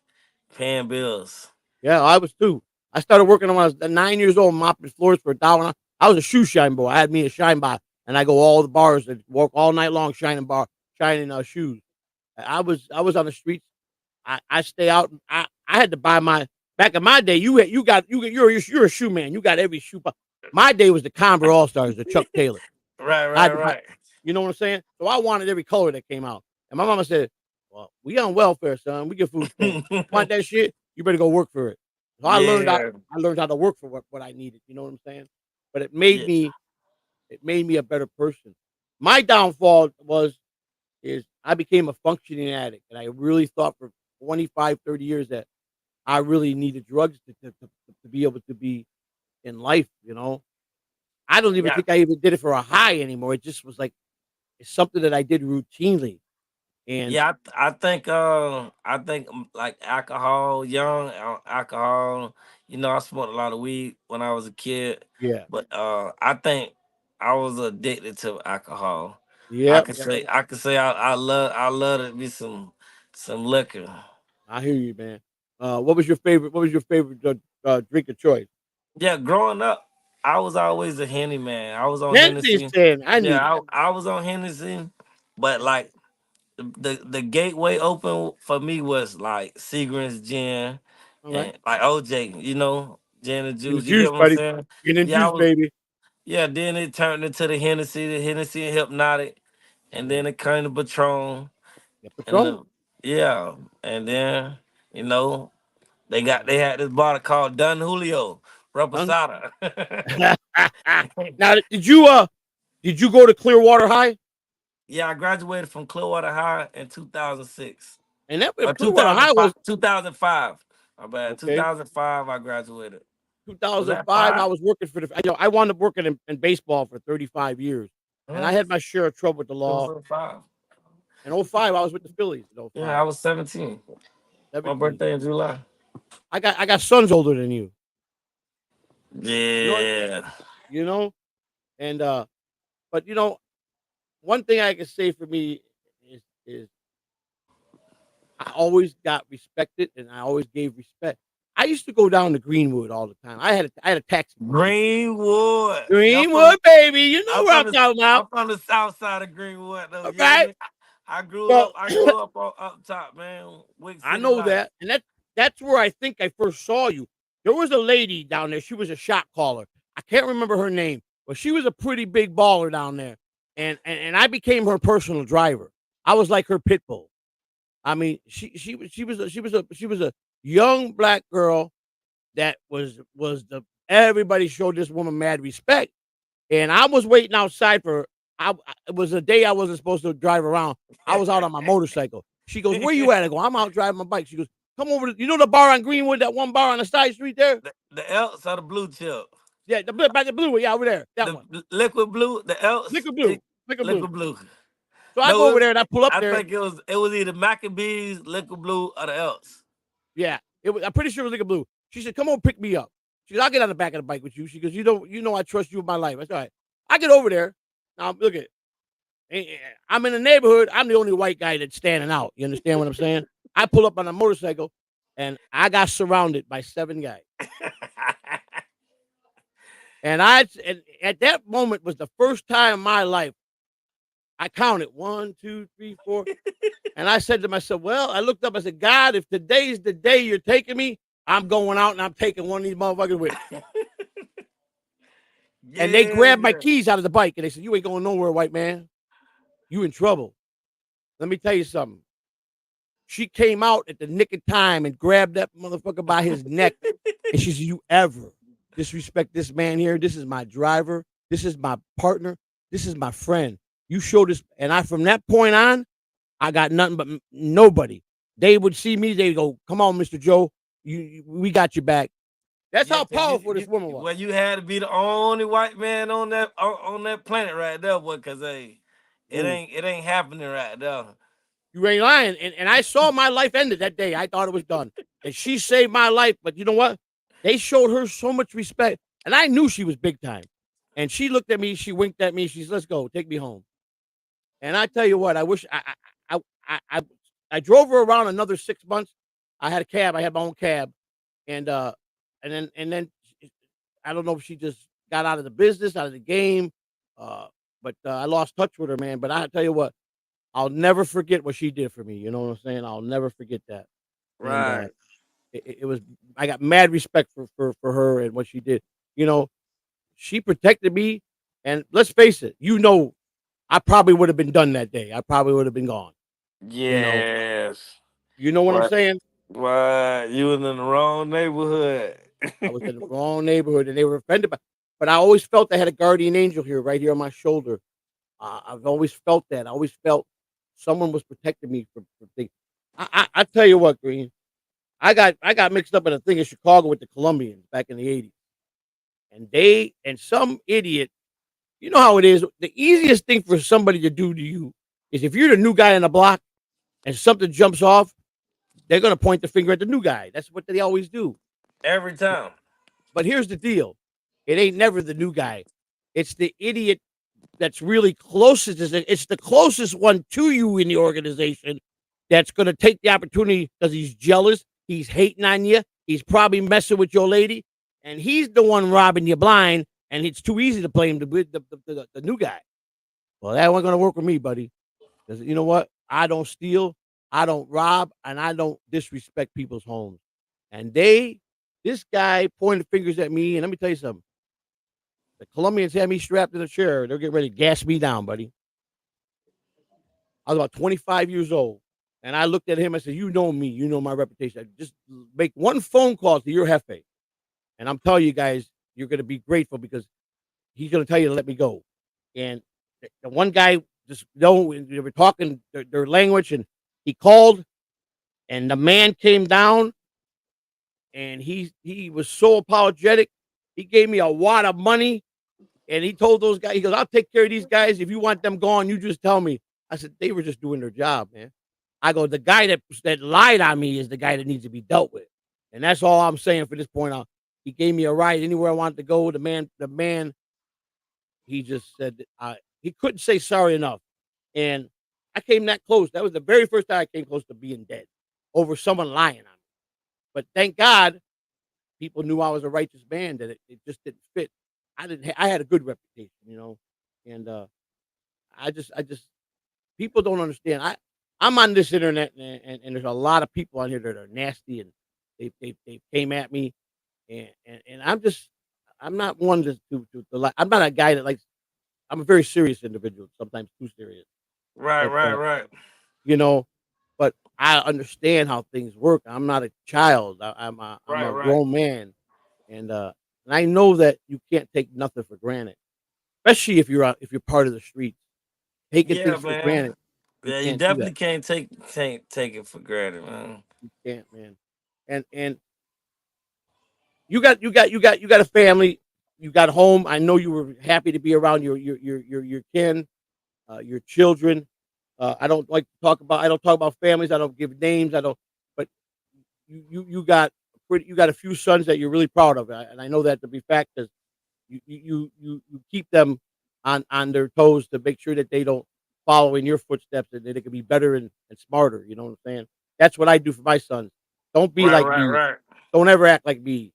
paying bills. Yeah, I was too. I started working when I was 9 years old, mopping floors for $1. I was a shoe shine boy. I had me a shine box, and I go all the bars and work all night long shining shoes. I was on the streets. I stay out. I had to buy my back in my day. You're a shoe man. You got every shoe. My day was the Converse All Stars, the Chuck Taylor. Right, I right, had to buy. right. You know what I'm saying? So I wanted every color that came out. And my mama said, "Well, we on welfare, son. We get food stamps. Want that shit? You better go work for it." So Yeah, I learned how to work for what I needed. You know what I'm saying? But yeah, it made me a better person. My downfall is I became a functioning addict, and I really thought for 25, 30 years that I really needed drugs to be able to be in life. You know, I don't even yeah. think I even did it for a high anymore. It just was like it's something that I did routinely, and Yeah, I think like alcohol, young alcohol. You know, I smoked a lot of weed when I was a kid, yeah, but I think I was addicted to alcohol. yep, yep. I could say I love to be some liquor. I hear you, man. What was your favorite drink of choice? Yeah, growing up, I was always a Henny man. I was on Hennessy, Hennessy. then I knew Yeah, that. I was on Hennessy, but Yeah. like the gateway open for me was like Seagram's gin All right. and like OJ, you know, gin and In the juice. You juice, get what I'm buddy. saying? Get in Yeah, I juice, was. baby. Yeah, then it turned into the Hennessy and Hypnotic, and Yeah. then it came to Patron, Yeah. and Patron. yeah, and then you know Yeah. they had this bottle called Don Julio Done. Reposada. Now, did you go to Clearwater High? Yeah, I graduated from Clearwater High in 2006 And that or Clearwater High was 2005. My bad, okay. 2005. I graduated. Was that 2005. I five? was working for I wound up working in baseball for 35 years, and I Huh? had my share of trouble with the It was law. 05. In '05, I was with the Phillies. In Yeah, I '05, was 17. My 17. birthday in July. I got sons older than you. You know, Yeah. you know, and but one thing I can say for me is I always got respected and I always gave respect. I used to go down to Greenwood all the time. I had a taxi company. Greenwood. Yeah, Greenwood, baby, you know where I'm talking about. I'm from the south side of Greenwood though. All You hear right. me? Well, I grew up on up top, man. Wick I City know life. that, and that's where I think I first saw you. There was a lady down there. She was a shot caller. I can't remember her name, but she was a pretty big baller down there, and I became her personal driver. I was like her pit bull. I mean, she was a young black girl that was the everybody showed this woman mad respect, and I was waiting outside for it was a day I wasn't supposed to drive around. I was out on my motorcycle. She goes, "Where you at?" I go, "I'm out driving my bike." She goes, "Come over to you know the bar on Greenwood, that one bar on the side street there? The Elks or the blue chip. Yeah, by the blue one, yeah, over there, that one. Liquid blue, the Elks, Liquid blue, liquid blue." liquid blue. So I go No, over there and I pull up I there. think it was either Maccabees, liquid blue, or the Elks. Yeah, I'm pretty sure it was liquid blue. She said, "Come on, pick me up." She goes, "I'll get on the back of the bike with you." She goes, you know I trust you with my life." That's all right. I get over there. Now look at I'm in the neighborhood. I'm the only white guy that's standing out. You understand what I'm saying? I pull up on a motorcycle and I got surrounded by 7 guys. And at that moment was the first time in my life I counted 1, 2, 3, 4. And I said to myself, well, I looked up, I said, God, if today's the day you're taking me, I'm going out and I'm taking one of these motherfuckers with me. And they Yeah, grabbed my yeah. keys out of the bike and they said, you ain't going nowhere, white man. You in trouble. Let me tell you something. She came out at the nick of time and grabbed that motherfucker by his neck. And she said, you ever disrespect this man here? This is my driver. This is my partner. This is my friend. You show this. And from that point on, I got nothing but nobody. They would see me. They go, come on, Mr. Joe. We got your back. That's Yeah, how cause powerful this woman was. well, you had to be the only white man on that planet right there, boy. Cause hey, Ooh, it ain't happening right there. you ain't lying. And I saw my life ended that day. I thought it was done. And she saved my life. But you know what? They showed her so much respect. And I knew she was big time. And she looked at me, she winked at me, she said, let's go, take me home. And I tell you what, I wish I I I, I drove her around another 6 months. I had a cab, I had my own cab. And and then I don't know if she just got out of the business, out of the game. Uh, but I lost touch with her, man. But I tell you what, I'll never forget what she did for me. You know what I'm saying? I'll never forget that. And Right. it was I got mad respect for her and what she did. You know, she protected me. And let's face it, I probably would have been done that day. I probably would have been gone. You know, Yes. you know what I'm What? saying? What? You was in the wrong neighborhood. I was in the wrong neighborhood, and they were offended by. But I always felt I had a guardian angel here, right here on my shoulder. I've always felt that. I always felt someone was protecting me from things. I tell you what, Green. I got mixed up in a thing in Chicago with the Colombians back in the '80s, and some idiot. You know how it is. The easiest thing for somebody to do to you is if you're the new guy on the block and something jumps off, they're gonna point the finger at the new guy. That's what they always do. Every time. But here's the deal: it ain't never the new guy. It's the idiot that's really closest. It's the closest one to you in the organization that's going to take the opportunity because he's jealous. He's hating on you. He's probably messing with your lady, and he's the one robbing you blind. And it's too easy to blame the new guy. Well, that wasn't going to work with me, buddy. Because you know what? I don't steal, I don't rob, and I don't disrespect people's homes. And this guy pointed fingers at me. And let me tell you something. The Colombians had me strapped in a chair. They're getting ready to gas me down, buddy. I was about 25 years old. And I looked at him. I said, you know me. You know my reputation. Just make one phone call to your Jefe. And I'm telling you guys, you're going to be grateful because he's going to tell you to let me go. And the one guy just, they were talking their language and he called and the man came down and he was so apologetic. He gave me a wad of money. And he told those guys, he goes, I'll take care of these guys. If you want them gone, you just tell me. I said, they were just doing their job, man. I go, the guy that lied on me is the guy that needs to be dealt with. And that's all I'm saying for this point out. He gave me a ride anywhere I wanted to go. The man, he just said he couldn't say sorry enough. And I came that close. That was the very first time I came close to being dead over someone lying on me. But thank God people knew I was a righteous man, that it just didn't fit. I had a good reputation, and I just people don't understand. I'm on this internet and there's a lot of people on here that are nasty and they came at me and I'm not one to like. I'm not a guy that likes. I'm a very serious individual, sometimes too serious. Right, But right, right. you know, but I understand how things work. I'm not a child. I'm Right, a right. grown man, and and I know that you can't take nothing for granted, especially if you're part of the streets. Taking Yeah, things for man. granted, you Yeah, you can't do that. definitely can't take it for granted, man. You can't, man. And you got a family, you got home. I know you were happy to be around your kin, your children. I don't talk about families. I don't give names. I don't. But you got a few sons that you're really proud of, and I know that to be fact because you keep them on their toes to make sure that they don't follow in your footsteps and that they can be better and smarter. You know what I'm saying? That's what I do for my sons. Don't be Right, like right, me. right. Don't ever act like me.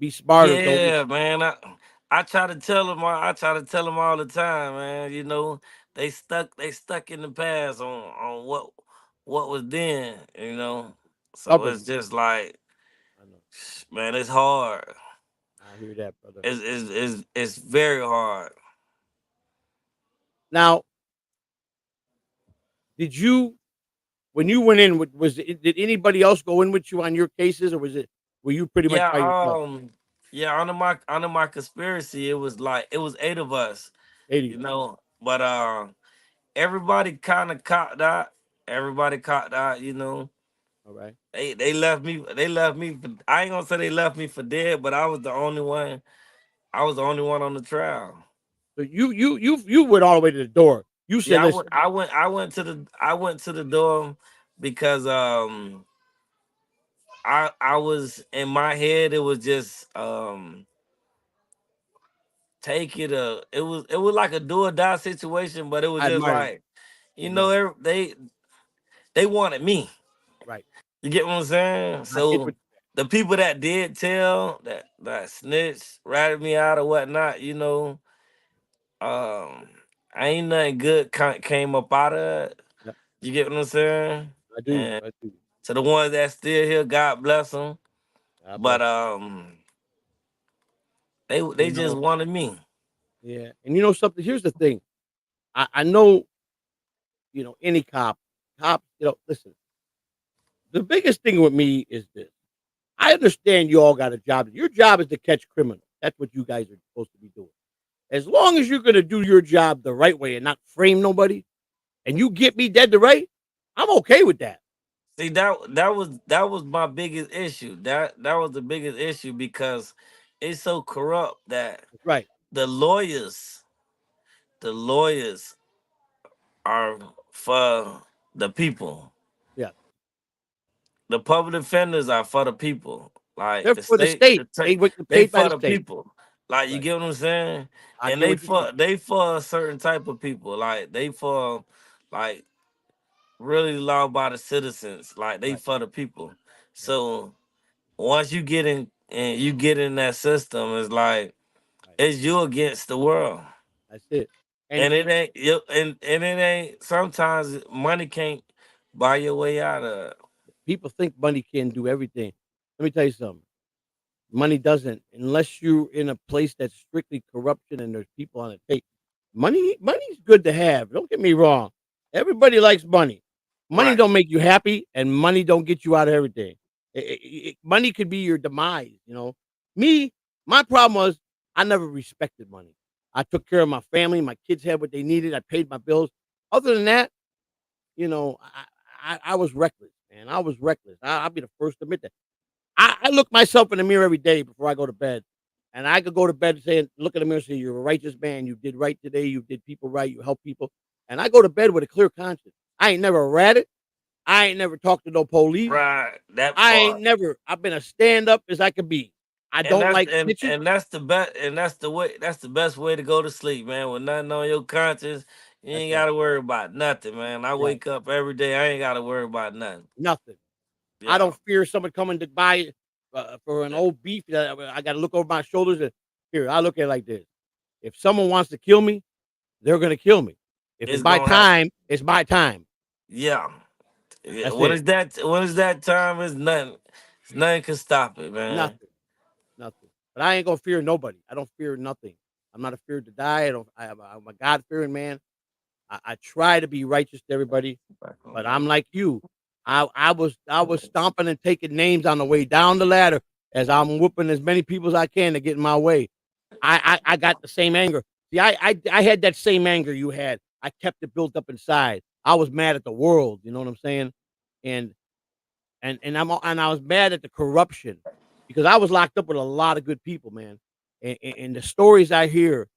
Be smarter. Don't. Yeah, man. I try to tell them. I try to tell them all the time, man. You know, they stuck in the past on what was then. You know, so Stubborn. it's just like, I know. man, it's hard. I hear that, brother. It's very hard. Now, did you when you went in? Did anybody else go in with you on your cases, or were you pretty much Yeah, by yourself? yeah. Under my conspiracy, it was like it was 8 of us. You 80. know, but everybody kind of copped out. Everybody copped out. You know, All right. They left me. They left me. I ain't gonna say they left me for dead, but I was the only one. I was the only one on the trial. So you went all the way to the door. You said, Yeah, "Listen, I went to the door because I was in my head. It was just take it. It was like a do or die situation, but it was I just admire you. like I you know admire you." they wanted me. Right. You get what I'm saying? I get So what. the people that did tell that snitch ratted me out or whatnot, um, ain't nothing good came up out of it. Yeah, You get what I'm saying? I do. And I do. to the ones that still here, God bless them. God bless But you. they You just know. wanted me. Yeah. And you know something. Here's the thing. I know. Any cop. Cops. Listen. The biggest thing with me is this. I understand you all got a job. Your job is to catch criminals. That's what you guys are supposed to be doing. As long as you're going to do your job the right way and not frame nobody, and you get me dead to right, I'm okay with that. See that was my biggest issue. That was the biggest issue because it's so corrupt that That's right. the lawyers the lawyers are for the people. Yeah. The public defenders are for the people. Like They're the for the state, state. They get they paid by for the the state. people. Like you Right. get what I'm saying? I And get what you're saying. they for a certain type of people. Like they for like really law by the citizens. Like they Right. for the people. Right. So once you get in and you get in that system, it's like Right. it's you against the world. That's it. And And it ain't and it ain't sometimes money can't buy your way out of it. people think money can do everything. Let me tell you something. Money doesn't, unless you're in a place that's strictly corruption and there's people on it. Take money's good to have. Don't get me wrong. Everybody likes money. Money Right. don't make you happy, and money don't get you out of everything. Money could be your demise. Me, my problem was I never respected money. I took care of my family. My kids had what they needed. I paid my bills. Other than that, I was reckless, man. I was reckless. I'll be the first to admit that. I look myself in the mirror every day before I go to bed, and I could go to bed saying, look in the mirror and say, "You're a righteous man. You did right today. You did people right. You help people." And I go to bed with a clear conscience. I ain't never ratted. I ain't never talked to no police. Right. That I ain't part. never. I've been as stand up as I could be. I don't like snitching. And that's the best and that's the best way to go to sleep, man. With nothing on your conscience, you That's ain't right. gotta worry about nothing, man. I Right. wake up every day, I ain't gotta worry about nothing. Nothing. I Yeah. don't fear someone coming to buy for an old beef that I got to look over my shoulders. And here, I look at it like this: if someone wants to kill me, they're gonna kill me. If it's It's my gonna happen. time, it's my time. Yeah. Yeah. That's it. When is that time? It's nothing. It's nothing can stop it, man. Nothing, nothing. But I ain't gonna fear nobody. I don't fear nothing. I'm not afraid to die. I don't. I'm a God fearing man. I try to be righteous to everybody, but I'm like you. I was stomping and taking names on the way down the ladder as I'm whooping as many people as I can to get in my way. I got the same anger. See, I had that same anger you had. I kept it built up inside. I was mad at the world. You know what I'm saying? And and I was mad at the corruption because I was locked up with a lot of good people, man. And the stories I hear,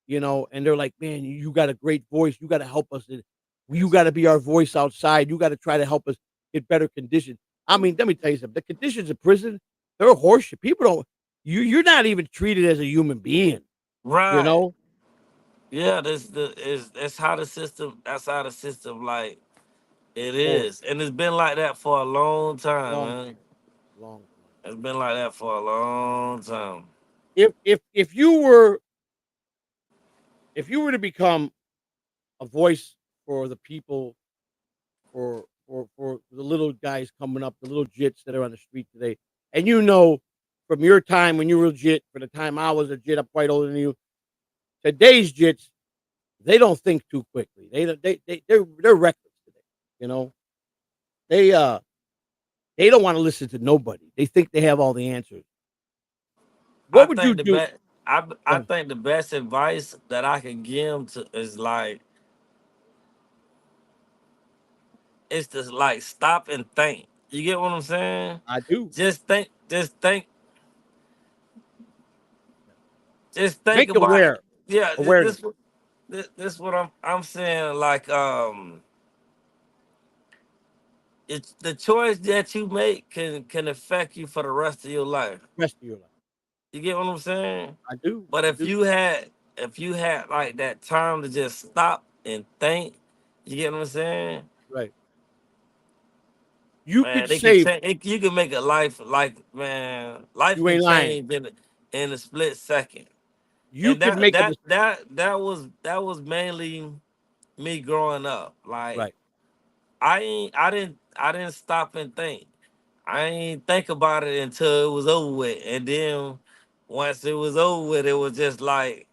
and they're like, "Man, you got a great voice. You got to help us. You got to be our voice outside. You got to try to help us get better conditions." I mean, let me tell you something. The conditions in prison, they're horseshit. People don't. You're not even treated as a human being. You Right. know, Yeah, that's how the system that's how the system like it horrible, is. And it's been like that for a long time, long man. time, long time. It's been like that for a long time. If you were to become a voice for the people, for the little guys coming up, the little jits that are on the street today. And from your time when you were legit, for the time I was a jit, I'm quite older than you. Today's jits, they don't think too quickly. They're reckless today. You know, they don't want to listen to nobody. They think they have all the answers. I What would you think the do? best Go I ahead. think the best advice that I can give 'em to is like is to like stop and think. You get what I'm saying? I do. Just think, just think, just think Make about. aware Yeah, awareness. this what I'm saying. Like it's the choice that you make can affect you for the rest of your life. Rest of your life. You get what I'm saying? I do. But I do. if you had like that time to just stop and think, you get what I'm saying? Right. You Man, could they can save. change. You can make a life like man, life You can ain't lying. change in a split second. You And could make a that was mainly me growing up. Like right. I didn't stop and think. I ain't think about it until it was over with. And then once it was over with, it was just like,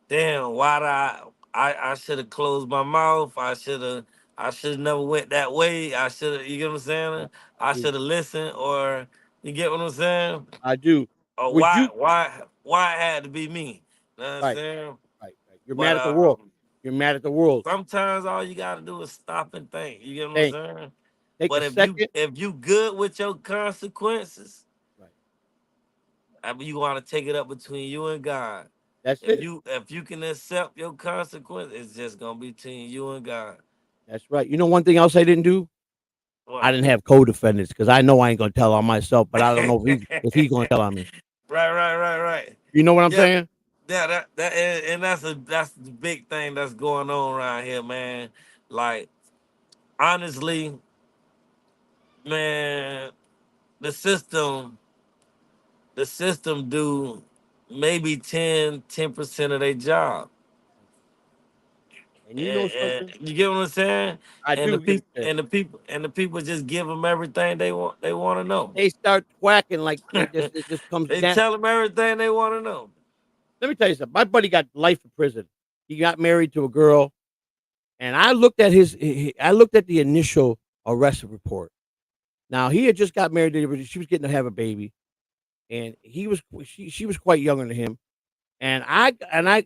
damn, why did I should have closed my mouth. I should have never went that way. I should have, you get what I'm Yeah, saying? I I do. should have listened, or you get what I'm saying? I do. Or Would you why it had to be me. You know what I'm right, saying? right. You're But mad at the world. You're mad at the world. sometimes all you gotta do is stop and think. You get what I'm Think. saying? Take a But second. if you good with your consequences, Right. I mean, you want to take it up between you and God. That's it. If you can accept your consequence, it's just gonna be between you and God. That's right. You know one thing else I didn't do? I What? didn't have co-defendants because I know I ain't gonna tell on myself, but I don't know if he's gonna Right, tell on me. right. You know what I'm Yeah, saying? yeah. And that's the big thing that's going on around here, man. Like honestly, man, the system the system do maybe 10% of their job. And you know something? You get what I'm saying? I do give a shit. And the people just give them everything they want to know. They start quacking like it just comes They down. tell them everything they want to know. Let me tell you something. My buddy got life in prison. He got married to a girl, and I looked at I looked at the initial arrest report. Now he had just got married to her. She was getting to have a baby, and she was quite younger than him. And I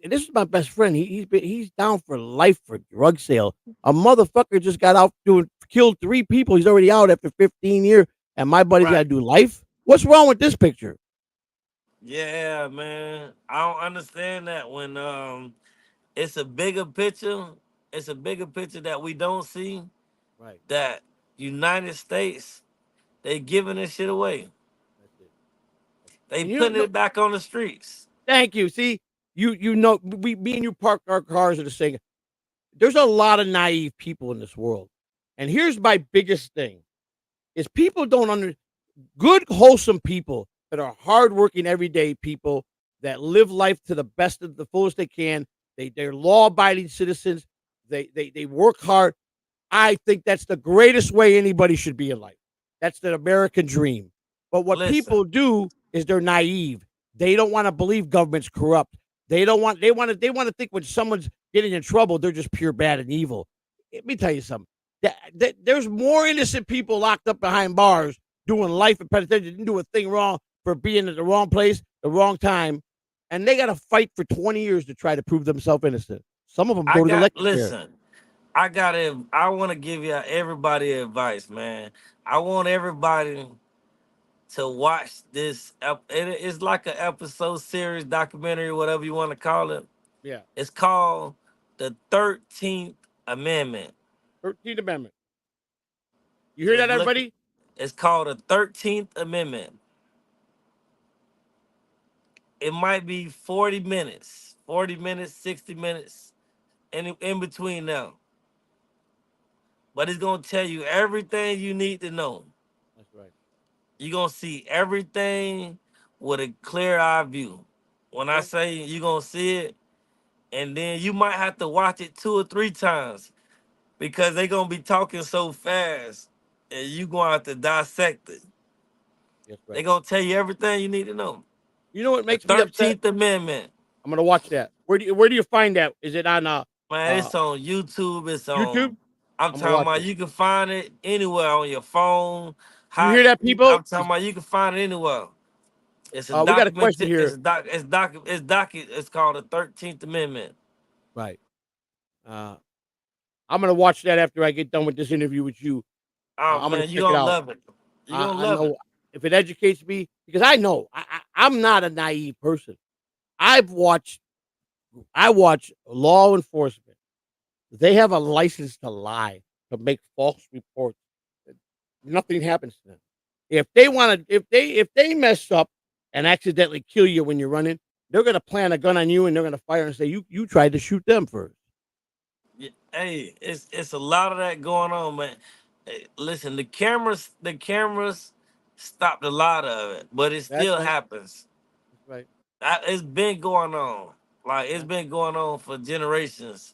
this is my best friend. He's down for life for drug sale. A motherfucker just got out doing killed 3 people. He's already out after 15 years, and my buddy's got to Right. do life. What's wrong with this picture? Yeah, man. I don't understand that when it's a bigger picture. It's a bigger picture that we don't see. Right. That United States, they giving this shit away. That's it. They And you don't putting know. it back on the streets. Thank you. See, you know, me and you park our cars are the same. There's a lot of naive people in this world, and here's my biggest thing: is people don't under good, wholesome people that are hardworking, everyday people that live life to the best of the fullest they can. They're law abiding citizens. They work hard. I think that's the greatest way anybody should be in life. That's the American dream. But what Listen, people do is they're naive. They don't want to believe government's corrupt. They want to think when someone's getting in trouble, they're just pure bad and evil. Let me tell you something. There's more innocent people locked up behind bars doing life in penitentiary, didn't do a thing wrong for being at the wrong place, the wrong time, and they got to fight for 20 years to try to prove themselves innocent. Some of them I go to the got electric chair. listen. I want to give you everybody advice, man. I want everybody to watch this. It's like an episode series, documentary, whatever you want to call it. Yeah. It's called the 13th Amendment. 13th Amendment. You hear Just that, look. everybody? It's called the 13th Amendment. It might be 40 minutes, 60 minutes, in between now. But it's gonna tell you everything you need to know. That's right. You're gonna see everything with a clear eye view. When I Okay. say you're gonna see it, and then you might have to watch it 2 or 3 times because they're gonna be talking so fast and you gonna have to dissect it. That's They're right. gonna tell you everything you need to know. You know what The makes me upset? 13th Amendment. I'm gonna watch that. Where do you find that? Is it on Man, uh it's on YouTube. It's YouTube? on. I'm I'm gonna talking watch about it. you can find it anywhere on your phone. You hear that, people? I'm talking about you can find it anywhere. It's a We got a document. question here. It's called the 13th Amendment. Right. Uh, I'm gonna watch that after I get done with this interview with you. Oh I'm gonna man, you check it gonna out. love it. You gonna I love it. know if it educates me because I know I'm not a naive person. I've watched I watch law enforcement. They have a license to lie, to make false reports. Nothing happens to them. If they want to, if they mess up and accidentally kill you when you're running, they're gonna plant a gun on you and they're gonna fire and say you tried to shoot them first. Hey, it's a lot of that going on, man. Hey, listen, the cameras stopped a lot of it, but it That's still right. happens. That's right. It's been going on, like it's Yeah. been going on for generations.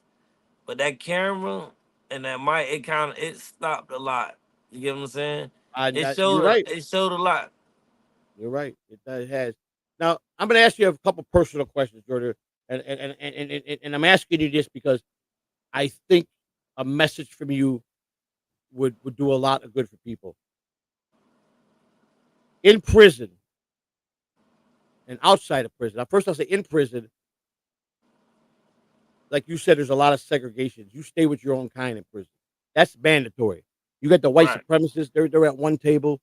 But that camera and that mic, it stopped a lot. You get what I'm saying? You're right. It showed a lot. You're right. It has. Now I'm gonna ask you a couple personal questions, Jordan, and I'm asking you this because I think a message from you would do a lot of good for people in prison and outside of prison. Now, first, I'll say in prison, like you said, there's a lot of segregation. You stay with your own kind in prison. That's mandatory. You got the white Right, supremacists; they're at one table.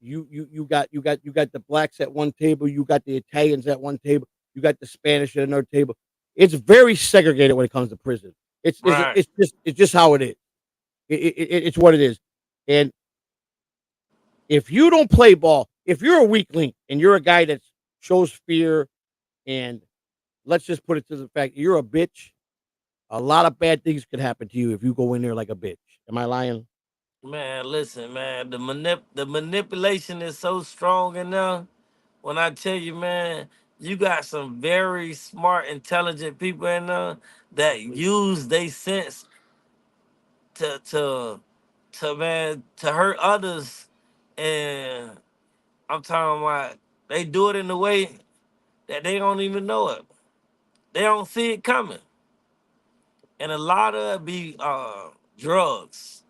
You got the blacks at one table. You got the Italians at one table. You got the Spanish at another table. It's very segregated when it comes to prison. right, It's just how it is. It's what it is. And if you don't play ball, if you're a weak link and you're a guy that shows fear, and let's just put it to the fact you're a bitch, a lot of bad things could happen to you if you go in there like a bitch. Am I lying? man. Listen, man. The manipulation is so strong in there. When I tell you, man, you got some very smart, intelligent people in there that use they sense to to hurt others, and I'm talking about they do it in a way that they don't even know it. They don't see it coming, and a lot of it be drugs.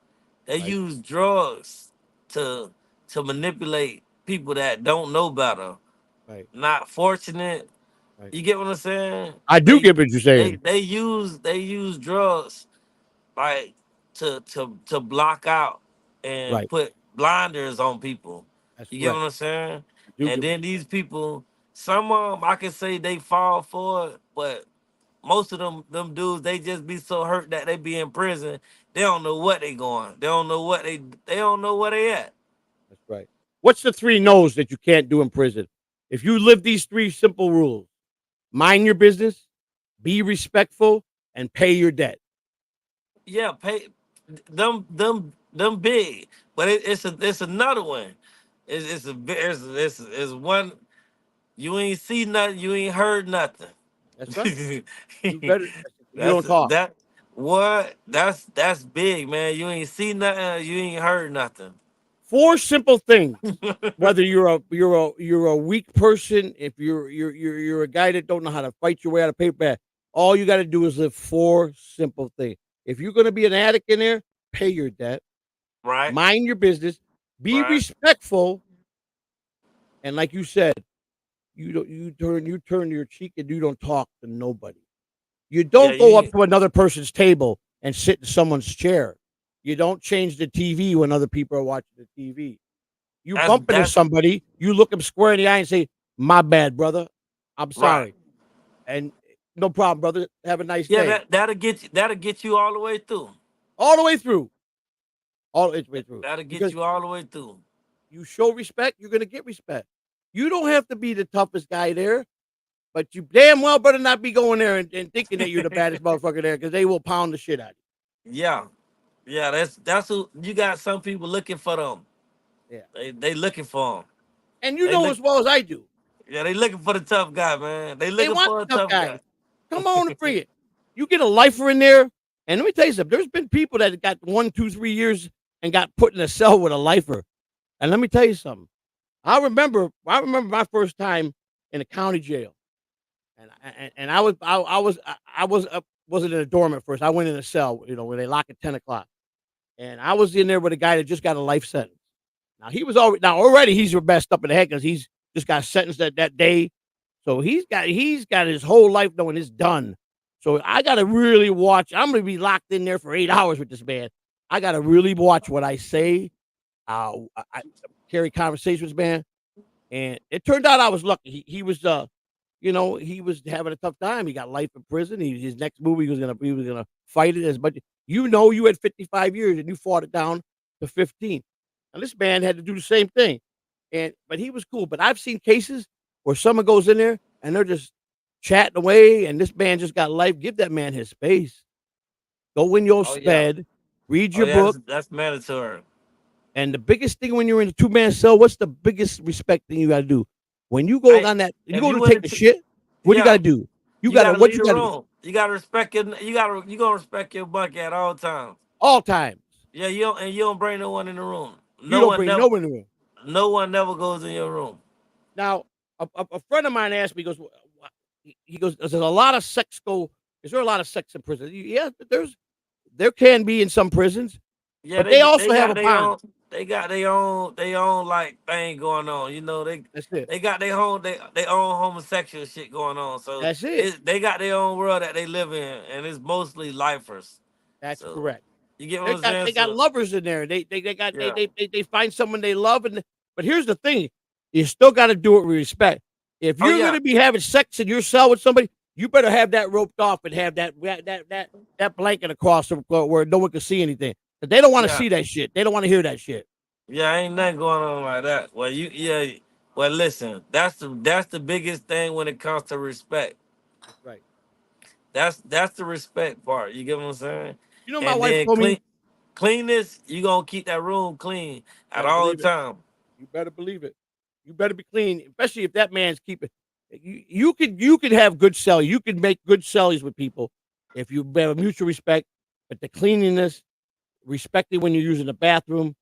They Right, use drugs to manipulate people that don't know better, right, not fortunate. right. You get what I'm saying? I do get what you're saying. They use drugs like to block out and Right. put blinders on people. That's You get what correct. I'm saying? I do And get what then you're these people, some of them I can say they fall for it, but most of them dudes they just be so hurt that they be in prison. They don't know what they going. They don't know what they don't know where they at. That's right. What's the 3 no's that you can't do in prison? If you live these 3 simple rules, mind your business, be respectful, and pay your debt. Yeah, pay them big, but it's another one. It's a bi- it's one. You ain't see nothing. You ain't heard nothing. That's right. You better you that's don't talk. that. What? That's big, man. You ain't see nothing. You ain't heard nothing. 4 simple things. Whether you're a weak person, if you're a guy that don't know how to fight your way out of paper bag, all you gotta do is live 4 simple things. If you're gonna be an addict in there, pay your debt, Right, mind your business, be right. respectful, and like you said, you turn your cheek and you don't talk to nobody. You Yeah, don't you go up ain't to another person's table and sit in someone's chair. You don't change the TV when other people are watching the TV. You bump into that's somebody, you look them square in the eye and say, "My bad, brother. I'm right. sorry." And no problem, brother. Have a nice Yeah, day. that'll get you all the way through. All the way through. All the way through. That'll get Because you all the way through. you show respect, you're gonna get respect. You don't have to be the toughest guy there, but you damn well better not be going there and thinking that you're the baddest motherfucker there because they will pound the shit out of Yeah, yeah. That's who you got. Some people looking for them. you. Yeah. They looking for them. And you They know look. as well as I do, Yeah, they looking for the tough guy, man. They they looking want for a the tough tough guys. guy. Come on and free it. You get a lifer in there, and let me tell you something. There's been people that got 1, 2, 3 years and got put in a cell with a lifer. And let me tell you something. I remember my first time in a county jail, and I wasn't in a dorm at first. I went in a cell, where they lock at 10 o'clock, and I was in there with a guy that just got a life sentence. Now he was already he's messed up in the head because he's just got sentenced that day. So he's got his whole life knowing it's done. So I gotta really watch. I'm gonna be locked in there for 8 hours with this man. I gotta really watch what I say. I carry conversations, man. And it turned out I was lucky. He was, he was having a tough time. He got life in prison. His next movie he was gonna fight it as much. You had 55 years and you fought it down to 15. And this man had to do the same thing. But he was cool. But I've seen cases where someone goes in there and they're just chatting away, and this man just got life. Give that man his space. Go in your Oh yeah. bed, read Oh your yeah. book. That's mandatory. And the biggest thing when you're in a two-man cell, what's the biggest respect thing you gotta do? When you go I on that, you if go you to went take a into shit, what you yeah, gotta do? you gotta What leave you the gotta do? room. You gotta respect your. You gonna respect your bunk at all times. All times. Yeah, you don't bring no one in the room. You No don't one bring never no one in the room. no one never goes in your room. Now, a friend of mine asked me, he goes, he goes, "There's a lot of sex go. Is there a lot of sex in prison?" Yeah, there can be in some prisons, Yeah, but they they also have got a their bond. own they own like thing going on. You know, That's it. they got their own homosexual shit going on. So That's it. they got their own world that they live in, and it's mostly lifers. That's So correct. you get what I'm saying? They got So lovers in there. They got yeah, they find someone they love, but here's the thing: you still got to do it with respect. If oh you're yeah, gonna be having sex in your cell with somebody, you better have that roped off and have that blanket across where no one can see anything. But they don't want to yeah, see that shit. They don't want to hear that shit. yeah. Ain't nothing going on like that. Well, yeah. Well, listen, that's the biggest thing when it comes to respect. That's right. That's the respect part. You get what I'm saying? You know, my And wife then told me. cleanness, you gonna keep that room clean at Better all believe it. time. You better believe it. You better be clean, especially if that man's keeping. You could have good cellies. You can make good cellies with people if you have mutual respect. But the cleanliness, respecting when you're using the bathroom,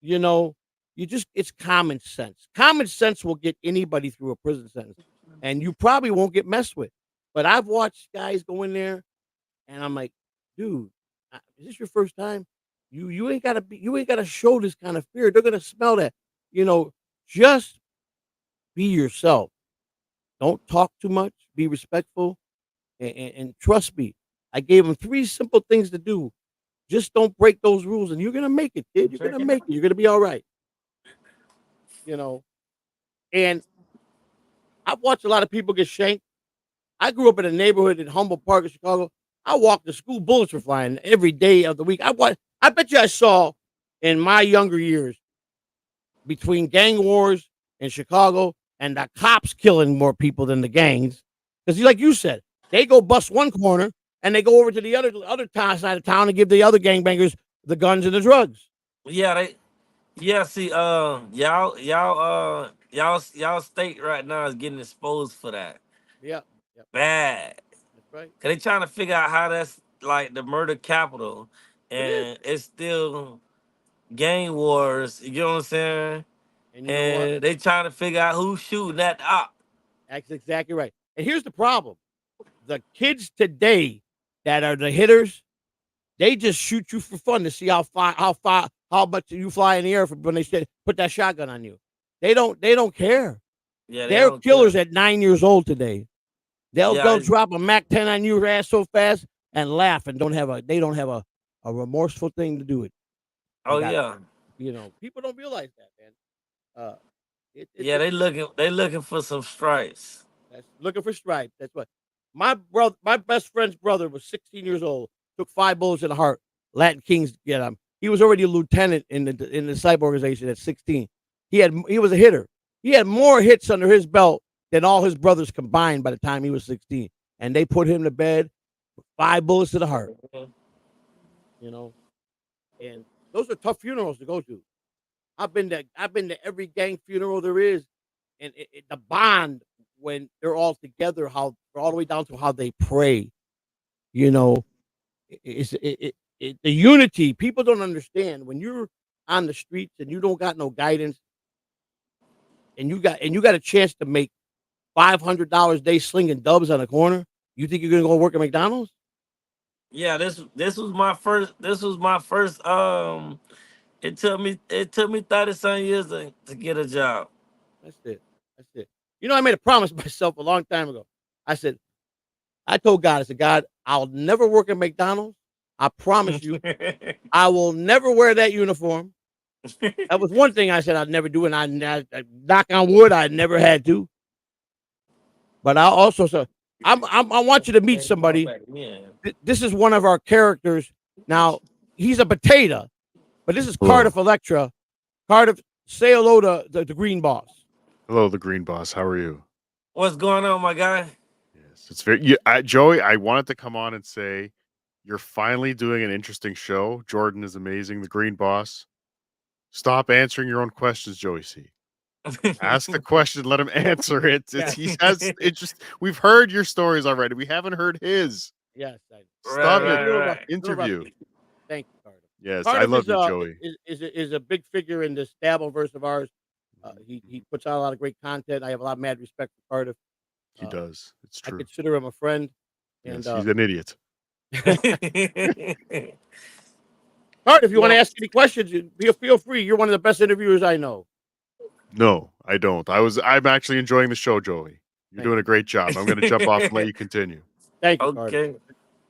you know, it's common sense. Common sense will get anybody through a prison sentence, and you probably won't get messed with. But I've watched guys go in there, and I'm like, dude, is this your first time? You ain't gotta show this kind of fear. They're gonna smell that. You know, just be yourself. Don't talk too much. Be respectful, and trust me. I gave him three simple things to do. Just don't break those rules, and you're gonna make it, kid. You're gonna Check it make out. it. You're gonna be all right. You know. And I've watched a lot of people get shanked. I grew up in a neighborhood in Humboldt Park in Chicago. I walked to school, bullets were flying every day of the week. I bet you I saw in my younger years between gang wars in Chicago and the cops killing more people than the gangs. Because, like you said, they go bust one corner and they go over to the other side of town and give the other gangbangers the guns and the drugs. Yeah, yeah, see, y'all state right now is getting exposed for that. Yeah, yep, Bad. that's right. Cause they trying to figure out how that's like the murder capital, It is. and it's still gang wars. You get what I'm saying? And you know what? And they trying to figure out who's shooting at the op. That's exactly right. And here's the problem: the kids today that are the hitters, they just shoot you for fun to see how much you fly in the air when they put that shotgun on you. They don't care. Yeah, they They're don't care. killers at 9 years old today. Yeah, They'll drop a Mac 10 on your ass so fast and laugh and don't have a remorseful thing to do it. They oh got yeah, people don't realize that, man. Uh, yeah. They looking for some stripes. that's looking for stripes. That's what my best friend's brother was 16 years old. Took 5 bullets in the heart. Latin Kings get him. He was already a lieutenant in the cyber organization at 16. He was a hitter. He had more hits under his belt than all his brothers combined by the time he was 16. And they put him to bed with 5 bullets to the heart. Mhm. You know, and those are tough funerals to go to. I've been to every gang funeral there is, and the bond when they're all together, how all the way down to how they pray. You know, the unity. People don't understand when you're on the streets and you don't got no guidance, and you got a chance to make $500 a day slinging dubs on a corner. You think you're gonna go work at McDonald's? Yeah, this was my first. This was my first. It took me 30 some years to get a job. That's it. That's it. I made a promise myself a long time ago. I said, I told God, I said, God, I'll never work at McDonald's. I promise you, I will never wear that uniform. That was one thing I said I'd never do, and I knock on wood, I never had to. But I also said, I want you to meet somebody. Yeah. This is one of our characters. Now he's a potato, but this is Hello. Cardiff Electra. Cardiff, say hello to the Green Boss. Hello, the Green Boss. How are you? What's going on, my guy? Yes, it's very Joey. I wanted to come on and say you're finally doing an interesting show. Jordan is amazing. The Green Boss. Stop answering your own questions, Joey C. Ask the question, let him answer it. Yeah. He has interest. We've heard your stories already. We haven't heard his. Yes, Stop Right, it. right. Interview. Thank you, Cardiff. Yes, I Cardiff love you, Joey. is a big figure in the Stableverse of ours. He puts out a lot of great content. I have a lot of mad respect for Cardiff. He does. It's I true. consider him a friend. And Yes, he's an idiot. Cardiff, if you want to Yeah. ask any questions, feel free. You're one of the best interviewers I know. No, I don't. I'm actually enjoying the show, Joey. You're Thank doing a great job. I'm going to jump off and let you continue. Thank you, Cardiff. Okay.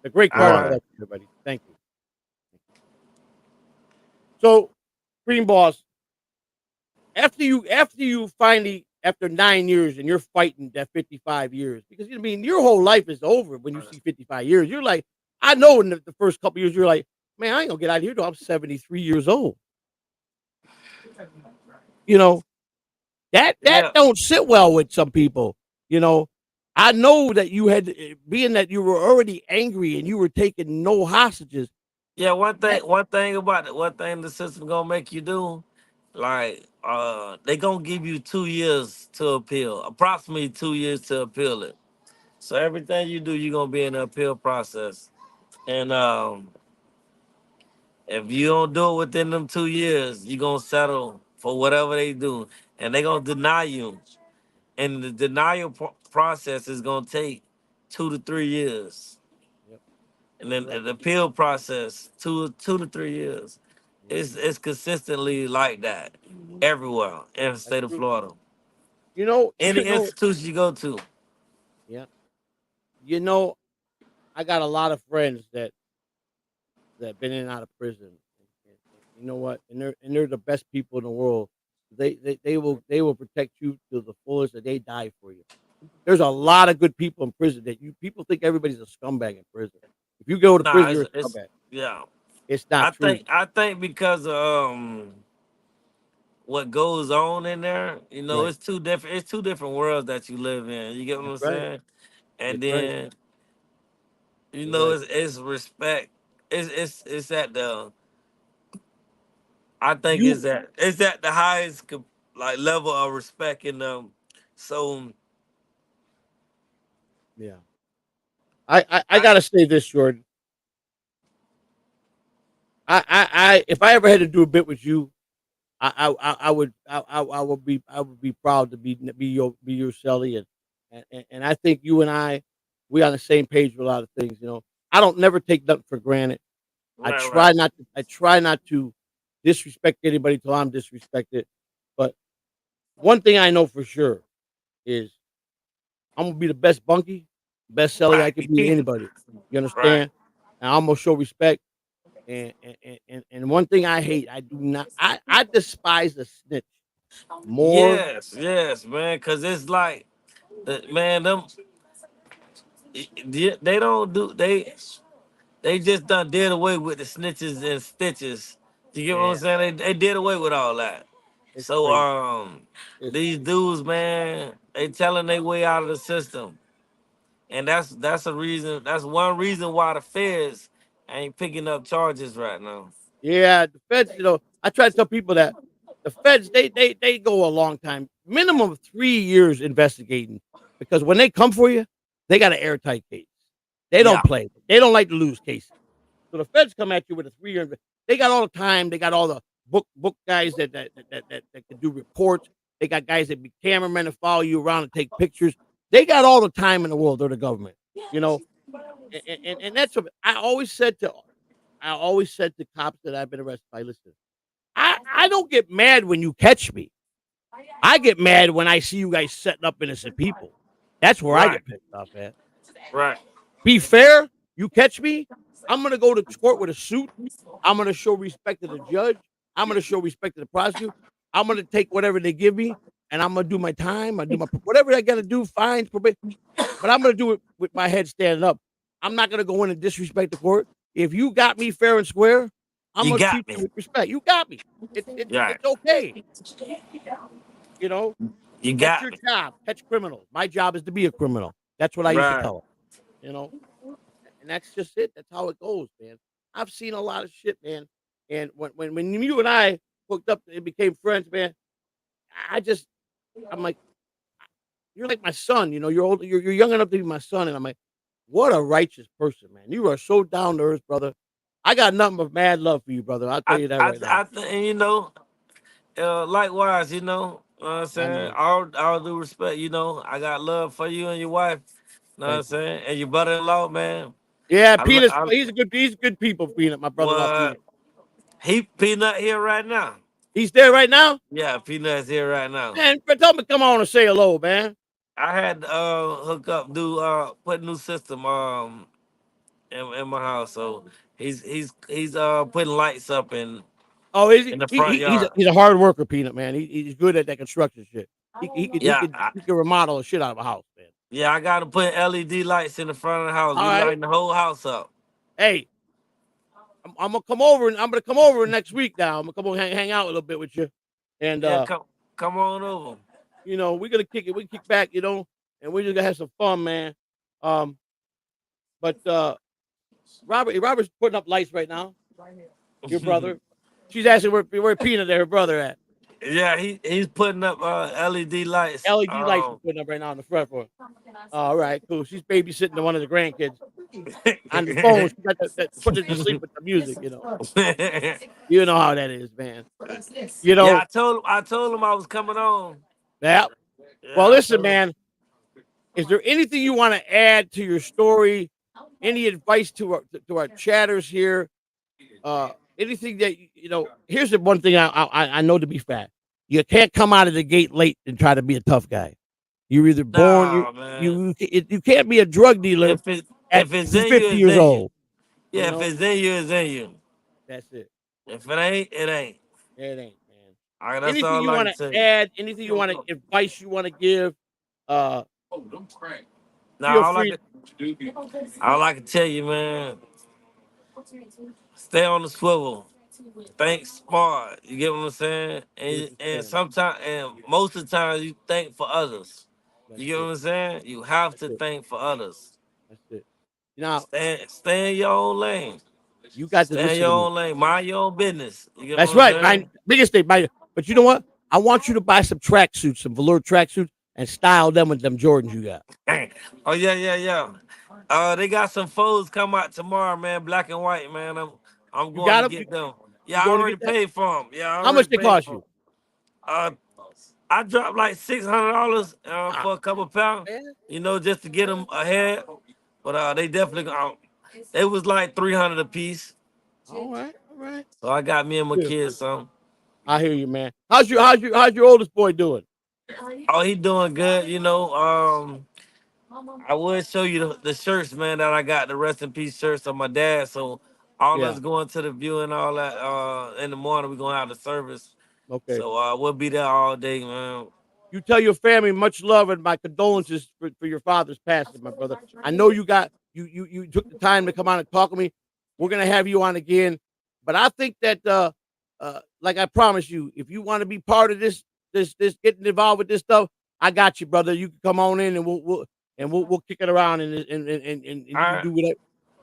The great All Cardiff, right. everybody. Thank you. So, Green Boss, after you finally, after 9 years, and you're fighting that 55 years, because I mean your whole life is over when you see 55 years. You're like, I know in the first couple years, you're like, man, I ain't gonna get out of here till I'm 73 years old. You know, that Yeah. don't sit well with some people. You know, I know that you had, being that you were already angry and you were taking no hostages. Yeah, one That, thing about it, one thing the system gonna make you do, like they gonna give you 2 years to appeal, approximately 2 years to appeal it. So everything you do, you're gonna be in the appeal process. And if you don't do it within them 2 years, you're gonna settle for whatever they do. And they gonna deny you. And the denial process is gonna take 2 to 3 years. yep, And then correct. the appeal process, two to 3 years. Mhm. It's consistently like that everywhere in the That's state of true. Florida. You know, Any institution you go to. yeah. You know, I got a lot of friends that been in and out of prison. And you know what? And they're the best people in the world. They will protect you to the fullest, and they die for you. There's a lot of good people in prison that people think everybody's a scumbag in prison. If you go to Nah, prison, you're a it's scumbag. yeah. It's not true. I think because of what goes on in there, Right. it's two different worlds that you live in. You get what That's I'm right. saying? And That's right. then You're right. it's respect. It's at the I think You it's at the highest like level of respect in them. So yeah. I I gotta say this, Jordan. If I ever had to do a bit with you, I would be proud to be your Shelly, and I think you and we on the same page with a lot of things. You know, I don't never take nothing for granted. right, right. I try not to disrespect anybody till I'm disrespected. But one thing I know for sure is I'm gonna be the best bunkie, best Shelly I Right. could be to anybody. You Right. understand? And I'm gonna show respect. And one thing I hate, I do not, I despise the snitch more. Yes, yes, man. Cause it's like man, them they don't do they just done did away with the snitches and stitches. You get what I'm Yeah, saying? They did away with all that. it's So crazy. It's these crazy. dudes, man, they telling their way out of the system. And that's a reason, that's one reason why the feds ain't picking up charges right now. Yeah, the feds. You know, I try to tell people that the feds they go a long time, minimum of 3 years investigating, because when they come for you, they got an airtight case. They don't Yeah. play. They don't like to lose cases. So the feds come at you with a 3 year. They got all the time. They got all the book guys that can do reports. They got guys that be cameramen and follow you around and take pictures. They got all the time in the world. They're the government, you know. And that's what I always said to cops that I've been arrested by. Listen, I don't get mad when you catch me. I get mad when I see you guys setting up innocent people. That's where I Right. get pissed off at. Right. Be fair. You catch me, I'm gonna go to court with a suit. I'm gonna show respect to the judge. I'm gonna show respect to the prosecutor. I'm gonna take whatever they give me, and I'm gonna do my time. I do my whatever I gotta do, fines, probation, but I'm gonna do it with my head standing up. I'm not gonna go in and disrespect the court. If you got me fair and square, I'm You gonna got treat you me. with respect. You got me. Right. It's okay. You know, You that's got your me. job. Catch criminals. My job is to be a criminal. That's what I used to Right. tell them. You know, and that's just it. That's how it goes, man. I've seen a lot of shit, man. And when you and I hooked up and became friends, man, I just I'm like, you're like my son. You know, you're old. You're young enough to be my son, and I'm like, what a righteous person, man. You are so down to earth, brother. I got nothing but mad love for you, brother. I'll tell you that right now. And likewise, what I'm I saying? know. All due respect, I got love for you and your wife, know what I'm Thank you. saying? And your brother-in-law, man. Yeah, I, lo- Peanut. I He's a good people, Peanut. My brother-in-law, what Peanut. he Peanut here right now. He's there right now. Yeah, Peanut's here right now. Man, tell him to come on and say hello, man. I had to hook up, put a new system in my house. So he's putting lights up Oh, is he? in the front yard. He's a hard worker, Peanut, man. He's good at that construction shit. Yeah, He could remodel the shit out of a house, man. I gotta put LED lights in the front of the house. All We right. lighting the whole house up. Hey, I'm gonna come over and I'm gonna come over next week. Now I'm gonna come over hang out a little bit with you, and Yeah, come on over. we're gonna kick it. We kick back, and we're just gonna have some fun, man. Um, but Robert's putting up lights right now. Your brother. She's asking where Peanut and her brother at. Yeah, he's putting up LED lights. LED lights he's putting up right now in the front for her. All right, cool. She's babysitting one of the grandkids on the phone. She got putting it to sleep with the music. You know how that is, man. Yeah, I told him I was coming on. Yeah. Well, Yeah, I listen, told him. man. Is there anything you want to add to your story? Any advice to our chatters here? Anything that Here's the one thing I know to be fact. You can't come out of the gate late and try to be a tough guy. You're either born Nah, man. you can't be a drug dealer If it at if it's in you, 50 it's years in you. old. You Yeah, if know it's in you, it's in you. that's it. If it ain't, it ain't. It ain't, man. That's Anything all you I want can to say. add? Anything you want to advice you want to give? Uh, Feel Now free. all I can tell you, man, stay on the swivel. Think smart. You get what I'm saying? Get what And you're and saying. sometimes and most of the time you think for others. That's You get what it. I'm saying? You have That's to it. think for others. That's it. Now Stay in your own lane. you got to Stay in listen your to me. own lane. Mind your own business. You get what That's I'm right. My saying? biggest thing. But you know what? I want you to buy some tracksuits, some velour tracksuits, and style them with them Jordans you got. Oh yeah. They got some foes come out tomorrow, man. Black and white, man. I'm You going to got them? get them. You Yeah, I going to already get that? paid for them. Yeah, I How already much they paid cost for you? them. Uh, I dropped like $600 Ah, for a couple pounds, man. just to get them ahead. But they definitely it was like 300 a piece. All right. All right. So I got me and my Beautiful. kids some. I hear you, man. How's your oldest boy doing? Oh, he doing good. I would show you the shirts, man, that I got, the rest in peace shirts of my dad. So all Yeah. us going to the view and all that in the morning, we're gonna have the service. Okay. So we'll be there all day, man. You tell your family much love and my condolences for your father's passing, my brother. I know you took the time to come on and talk to me. We're gonna have you on again, but I think that like I promised you, if you want to be part of this getting involved with this stuff, I got you, brother. You can come on in and we'll kick it around and All you can right, do whatever.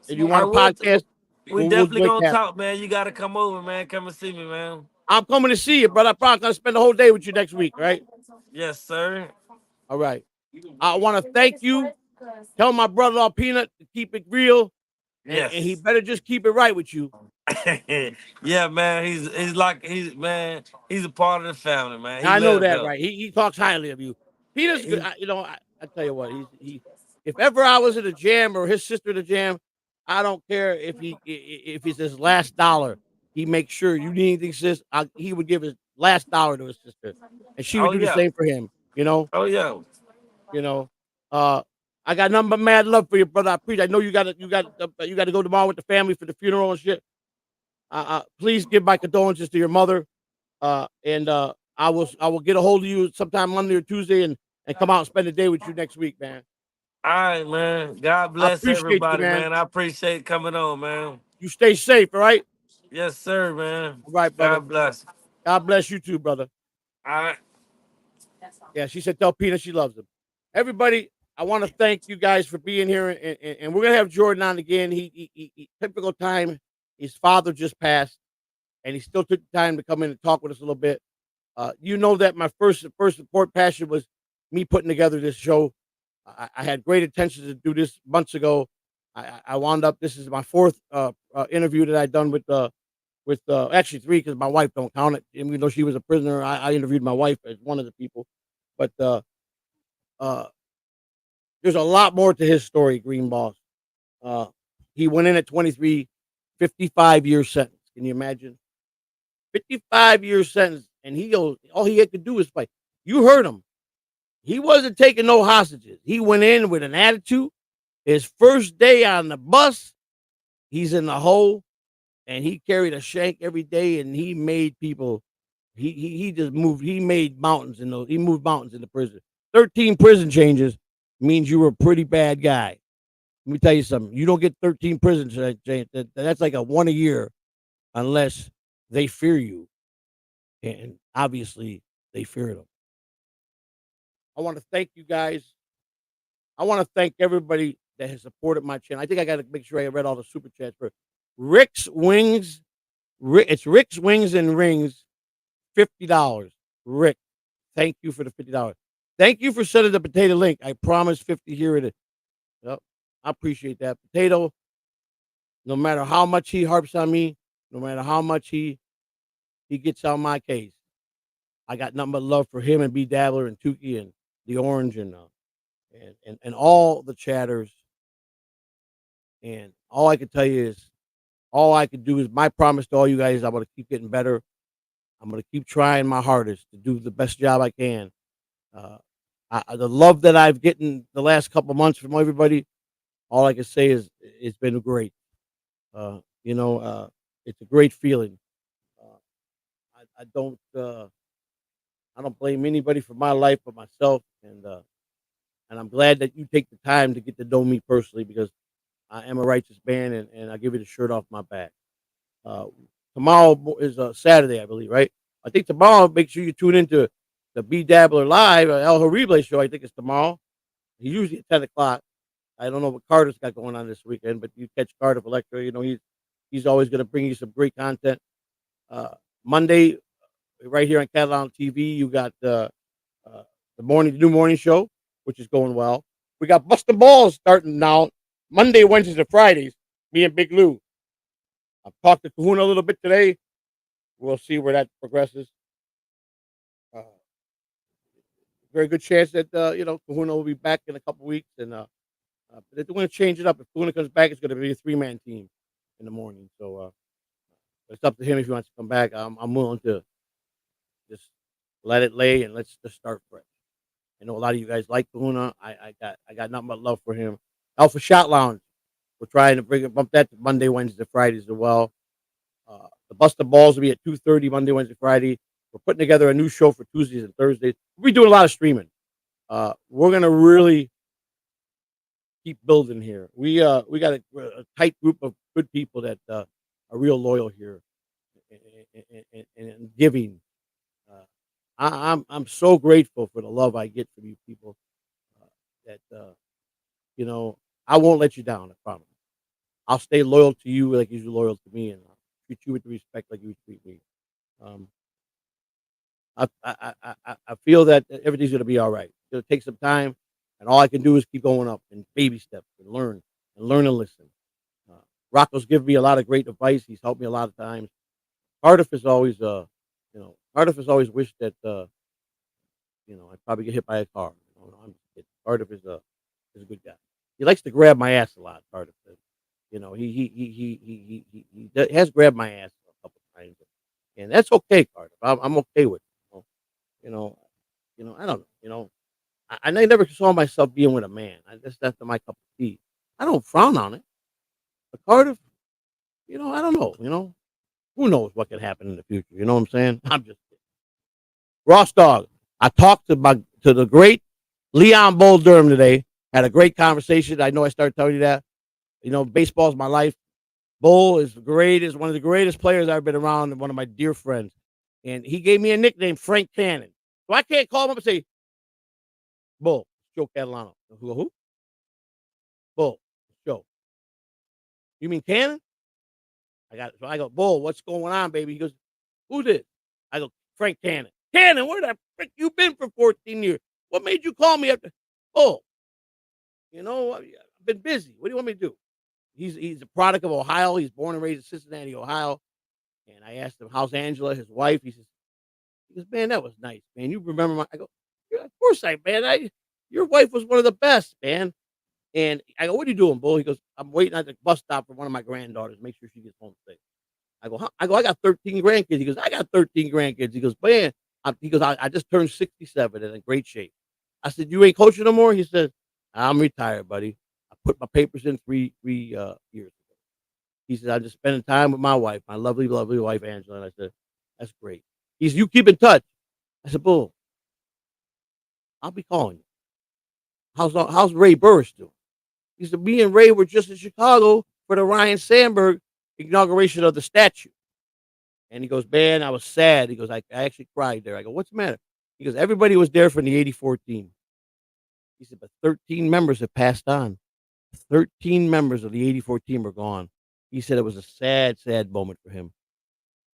If you I want a will. podcast, We we'll definitely make it gonna happen. talk, man. You gotta come over, man. Come and see me, man. I'm coming to see you, brother. I promise I'll spend the whole day with you next week, right? Yes, sir. All right. I want to thank you. Tell my brother Peanut to keep it real, and he Yes. better just keep it right with you. Yeah, man. He's a part of the family, man. He I know lives that, here. right? He talks highly of you. Peanut's good. He, I tell you what, he. If ever I was in a jam or his sister in a jam, I don't care if it's his last dollar. He makes sure you need anything, sis. He would give his last dollar to his sister, and she would oh do the yeah. same for him. Oh yeah. You know. Uh, I got nothing but mad love for you, brother. I know you got to go tomorrow with the family for the funeral and shit. Please give my condolences to your mother. And I will get a hold of you sometime Monday or Tuesday and come out and spend the day with you next week, man. All right, man. God I bless appreciate you, everybody, man. man. I appreciate coming on, man. You stay safe, all right? Yes, sir, man. All right, brother. God bless. God bless you too, brother. All right. Yeah, she said tell Peter she loves him. Everybody, I want to thank you guys for being here, and we're gonna have Jordan on again. Typical time. His father just passed, and he still took the time to come in and talk with us a little bit. You know that my first support passion was me putting together this show. I had great intentions to do this months ago. I wound up. This is my fourth interview that I've done with actually three because my wife don't count it. Even though she was a prisoner, I interviewed my wife as one of the people. But uh, there's a lot more to his story, Green Boss. Uh, he went in at 23, 55-year sentence. Can you imagine? 55-year sentence, and all he had to do was fight. You heard him. He wasn't taking no hostages. He went in with an attitude. His first day on the bus, he's in the hole, and he carried a shank every day, and he made people. He just moved. He made mountains in those. He moved mountains in the prison. 13 prison changes means you were a pretty bad guy. Let me tell you something. You don't get 13 prison changes. That's like a one a year, unless they fear you, and obviously they feared him. I want to thank you guys. I want to thank everybody that has supported my channel. I think I got to make sure I read all the super chats for Rick's Wings. It's Rick's Wings and Rings, $50. Rick, thank you for the $50. Thank you for sending the potato link. I promise 50 here it is. Yep, I appreciate that. Potato, no matter how much he harps on me, no matter how much he gets on my case, I got nothing but love for him and B Dabbler and Tukey and the Orange and all the chatters. And all I can tell you is, all I can do is my promise to all you guys. I'm gonna keep getting better. I'm gonna keep trying my hardest to do the best job I can. Uh, the love that I've gotten the last couple months from everybody, all I can say is it's been great. It's a great feeling. Uh, I don't blame anybody for my life but myself, and I'm glad that you take the time to get to know me personally because I am a righteous man, and I give you the shirt off my back. Uh, Tomorrow is Saturday, I believe, right? I think tomorrow, make sure you tune into the B Dabbler Live, El Horrible show. I think it's tomorrow. He's usually at 10 o'clock. I don't know what Carter's got going on this weekend, but you catch Carter for Electra. You know, he's always going to bring you some great content. Monday, right here on Catalan TV, you got the new morning show, which is going well. We got Busta Balls starting now Monday, Wednesdays, and Fridays. Me and Big Lou. I've talked to Kahuna a little bit today. We'll see where that progresses. Uh, Very good chance that Kahuna will be back in a couple weeks, and they're going to change it up. If Kahuna comes back, it's going to be a 3-man team in the morning. So it's up to him if he wants to come back. I'm willing to just let it lay and let's just start fresh. I know a lot of you guys like Kahuna. I got nothing but love for him. Alpha Shot Lounge. We're trying to bump that to Monday, Wednesday, Fridays as well. The Buster Balls will be at 2:30 Monday, Wednesday, Friday. We're putting together a new show for Tuesdays and Thursdays. We're doing a lot of streaming. We're gonna really keep building here. We got a tight group of good people that are real loyal here and giving. I'm so grateful for the love I get from you people. That I won't let you down. I promise. I'll stay loyal to you like you're loyal to me, and I'll treat you with the respect like you treat me. Um, I feel that everything's gonna be all right. It's gonna take some time, and all I can do is keep going up and baby steps and learn and listen. Rocco's given me a lot of great advice. He's helped me a lot of times. Cardiff has always, Cardiff has always wished that, I'd probably get hit by a car. I'm just kidding. Cardiff is a good guy. He likes to grab my ass a lot. Cardiff says, he has grabbed my ass a couple times, and that's okay, Cardiff. I'm okay with it. I don't know. I never saw myself being with a man. That's not my cup of tea. I don't frown on it. But Cardiff, I don't know. who knows what could happen in the future? You know what I'm saying? I'm just kidding. Ross Dog. I talked to the great Leon Bull Durham today. Had a great conversation. I know I started telling you that. You know, baseball's my life. Bull is one of the greatest players I've been around, and one of my dear friends. And he gave me a nickname, Frank Cannon. So I can't call him up and say, Bull, Joe Catalano. Who? Bull, Joe. You mean Cannon? So I go, Bull, what's going on, baby? He goes, who's this? I go, Frank Cannon. Cannon, where the frick you been for 14 years? What made you call me after? Bull, you know, I've been busy. What do you want me to do? He's a product of Ohio. He's born and raised in Cincinnati, Ohio. And I asked him, how's Angela, his wife? He says, man, that was nice, man. You remember I go, yeah, of course your wife was one of the best, man. And I go, what are you doing, Bull? He goes, I'm waiting at the bus stop for one of my granddaughters. Make sure she gets home safe. I go, huh? I got 13 grandkids. He goes, I got 13 grandkids. He goes, man, I just turned 67 and in great shape. I said, you ain't coaching no more? He said, I'm retired, buddy. I put my papers in three years ago. He said, I'm just spending time with my wife, my lovely, lovely wife, Angela. And I said, that's great. He said, you keep in touch. I said, Bull, I'll be calling you. How's Ray Burris doing? He said, me and Ray were just in Chicago for the Ryan Sandberg inauguration of the statue. And he goes, man, I was sad. He goes, I actually cried there. I go, what's the matter? He goes, everybody was there from the 84 team. He said, but 13 members have passed on. 13 members of the 84 team are gone. He said it was a sad, sad moment for him.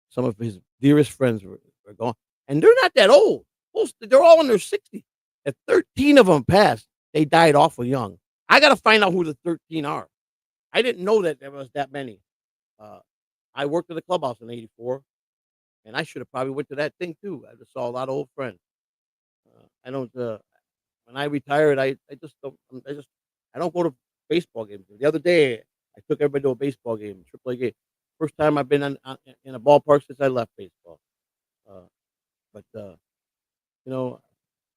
Some of his dearest friends were gone. And they're not that old. They're all in their 60s. If 13 of them passed, they died awful young. I got to find out who the 13 are. I didn't know that there was that many. I worked at the clubhouse in 84, and I should have probably went to that thing too. I just saw a lot of old friends. I don't. When I retired, I don't go to baseball games. The other day, I took everybody to a baseball game, AAA game. First time I've been in a ballpark since I left baseball. But you know,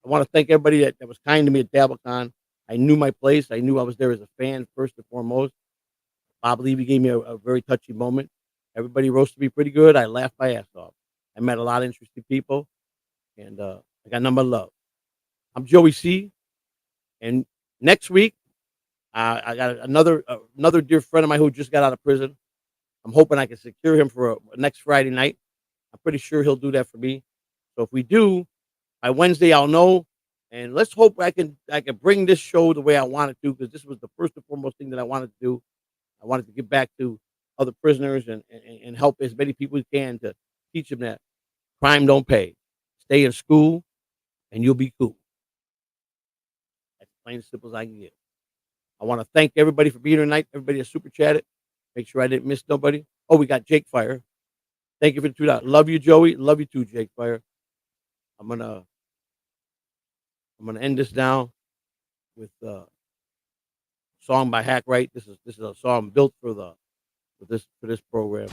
I want to thank everybody that was kind to me at Dabicon. I knew my place. I knew I was there as a fan first and foremost. Bob Levy gave me a very touchy moment. Everybody roasted me pretty good. I laughed my ass off. I met a lot of interesting people, and I got nothing but love. I'm Joey C. And next week, I got another dear friend of mine who just got out of prison. I'm hoping I can secure him for next Friday night. I'm pretty sure he'll do that for me. So if we do, by Wednesday I'll know. And let's hope I can bring this show the way I want it to, because this was the first and foremost thing that I wanted to do. I wanted to give back to other prisoners and help as many people as can to teach them that crime don't pay. Stay in school, and you'll be cool. That's plain and simple as I can get. I want to thank everybody for being here tonight. Everybody that super chatted. Make sure I didn't miss nobody. Oh, we got Jake Fire. Thank you for the $2. Love you, Joey. Love you too, Jake Fire. I'm gonna end this down with a song by Hack Right. This is a song built for this program.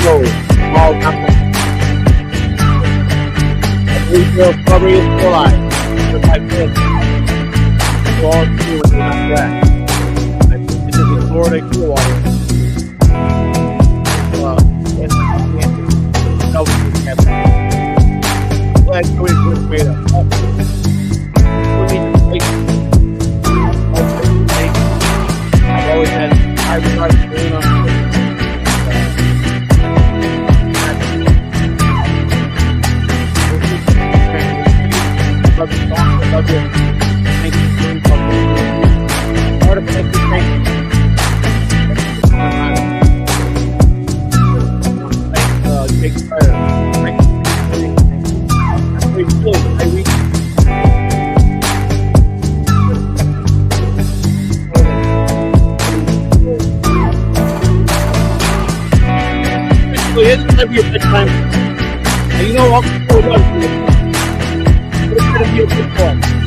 So, small company. Recovery is still alive. Just like this. It's all true when you're not back. This is in Florida, Clearwater. Glad Joey was made up. I've always had high regard for Dana. Love you, I love you. Thank you for being part of it. Thank you. Big fire. It's gonna be a good time. And you know, I'll go run for you. It's gonna be a good one.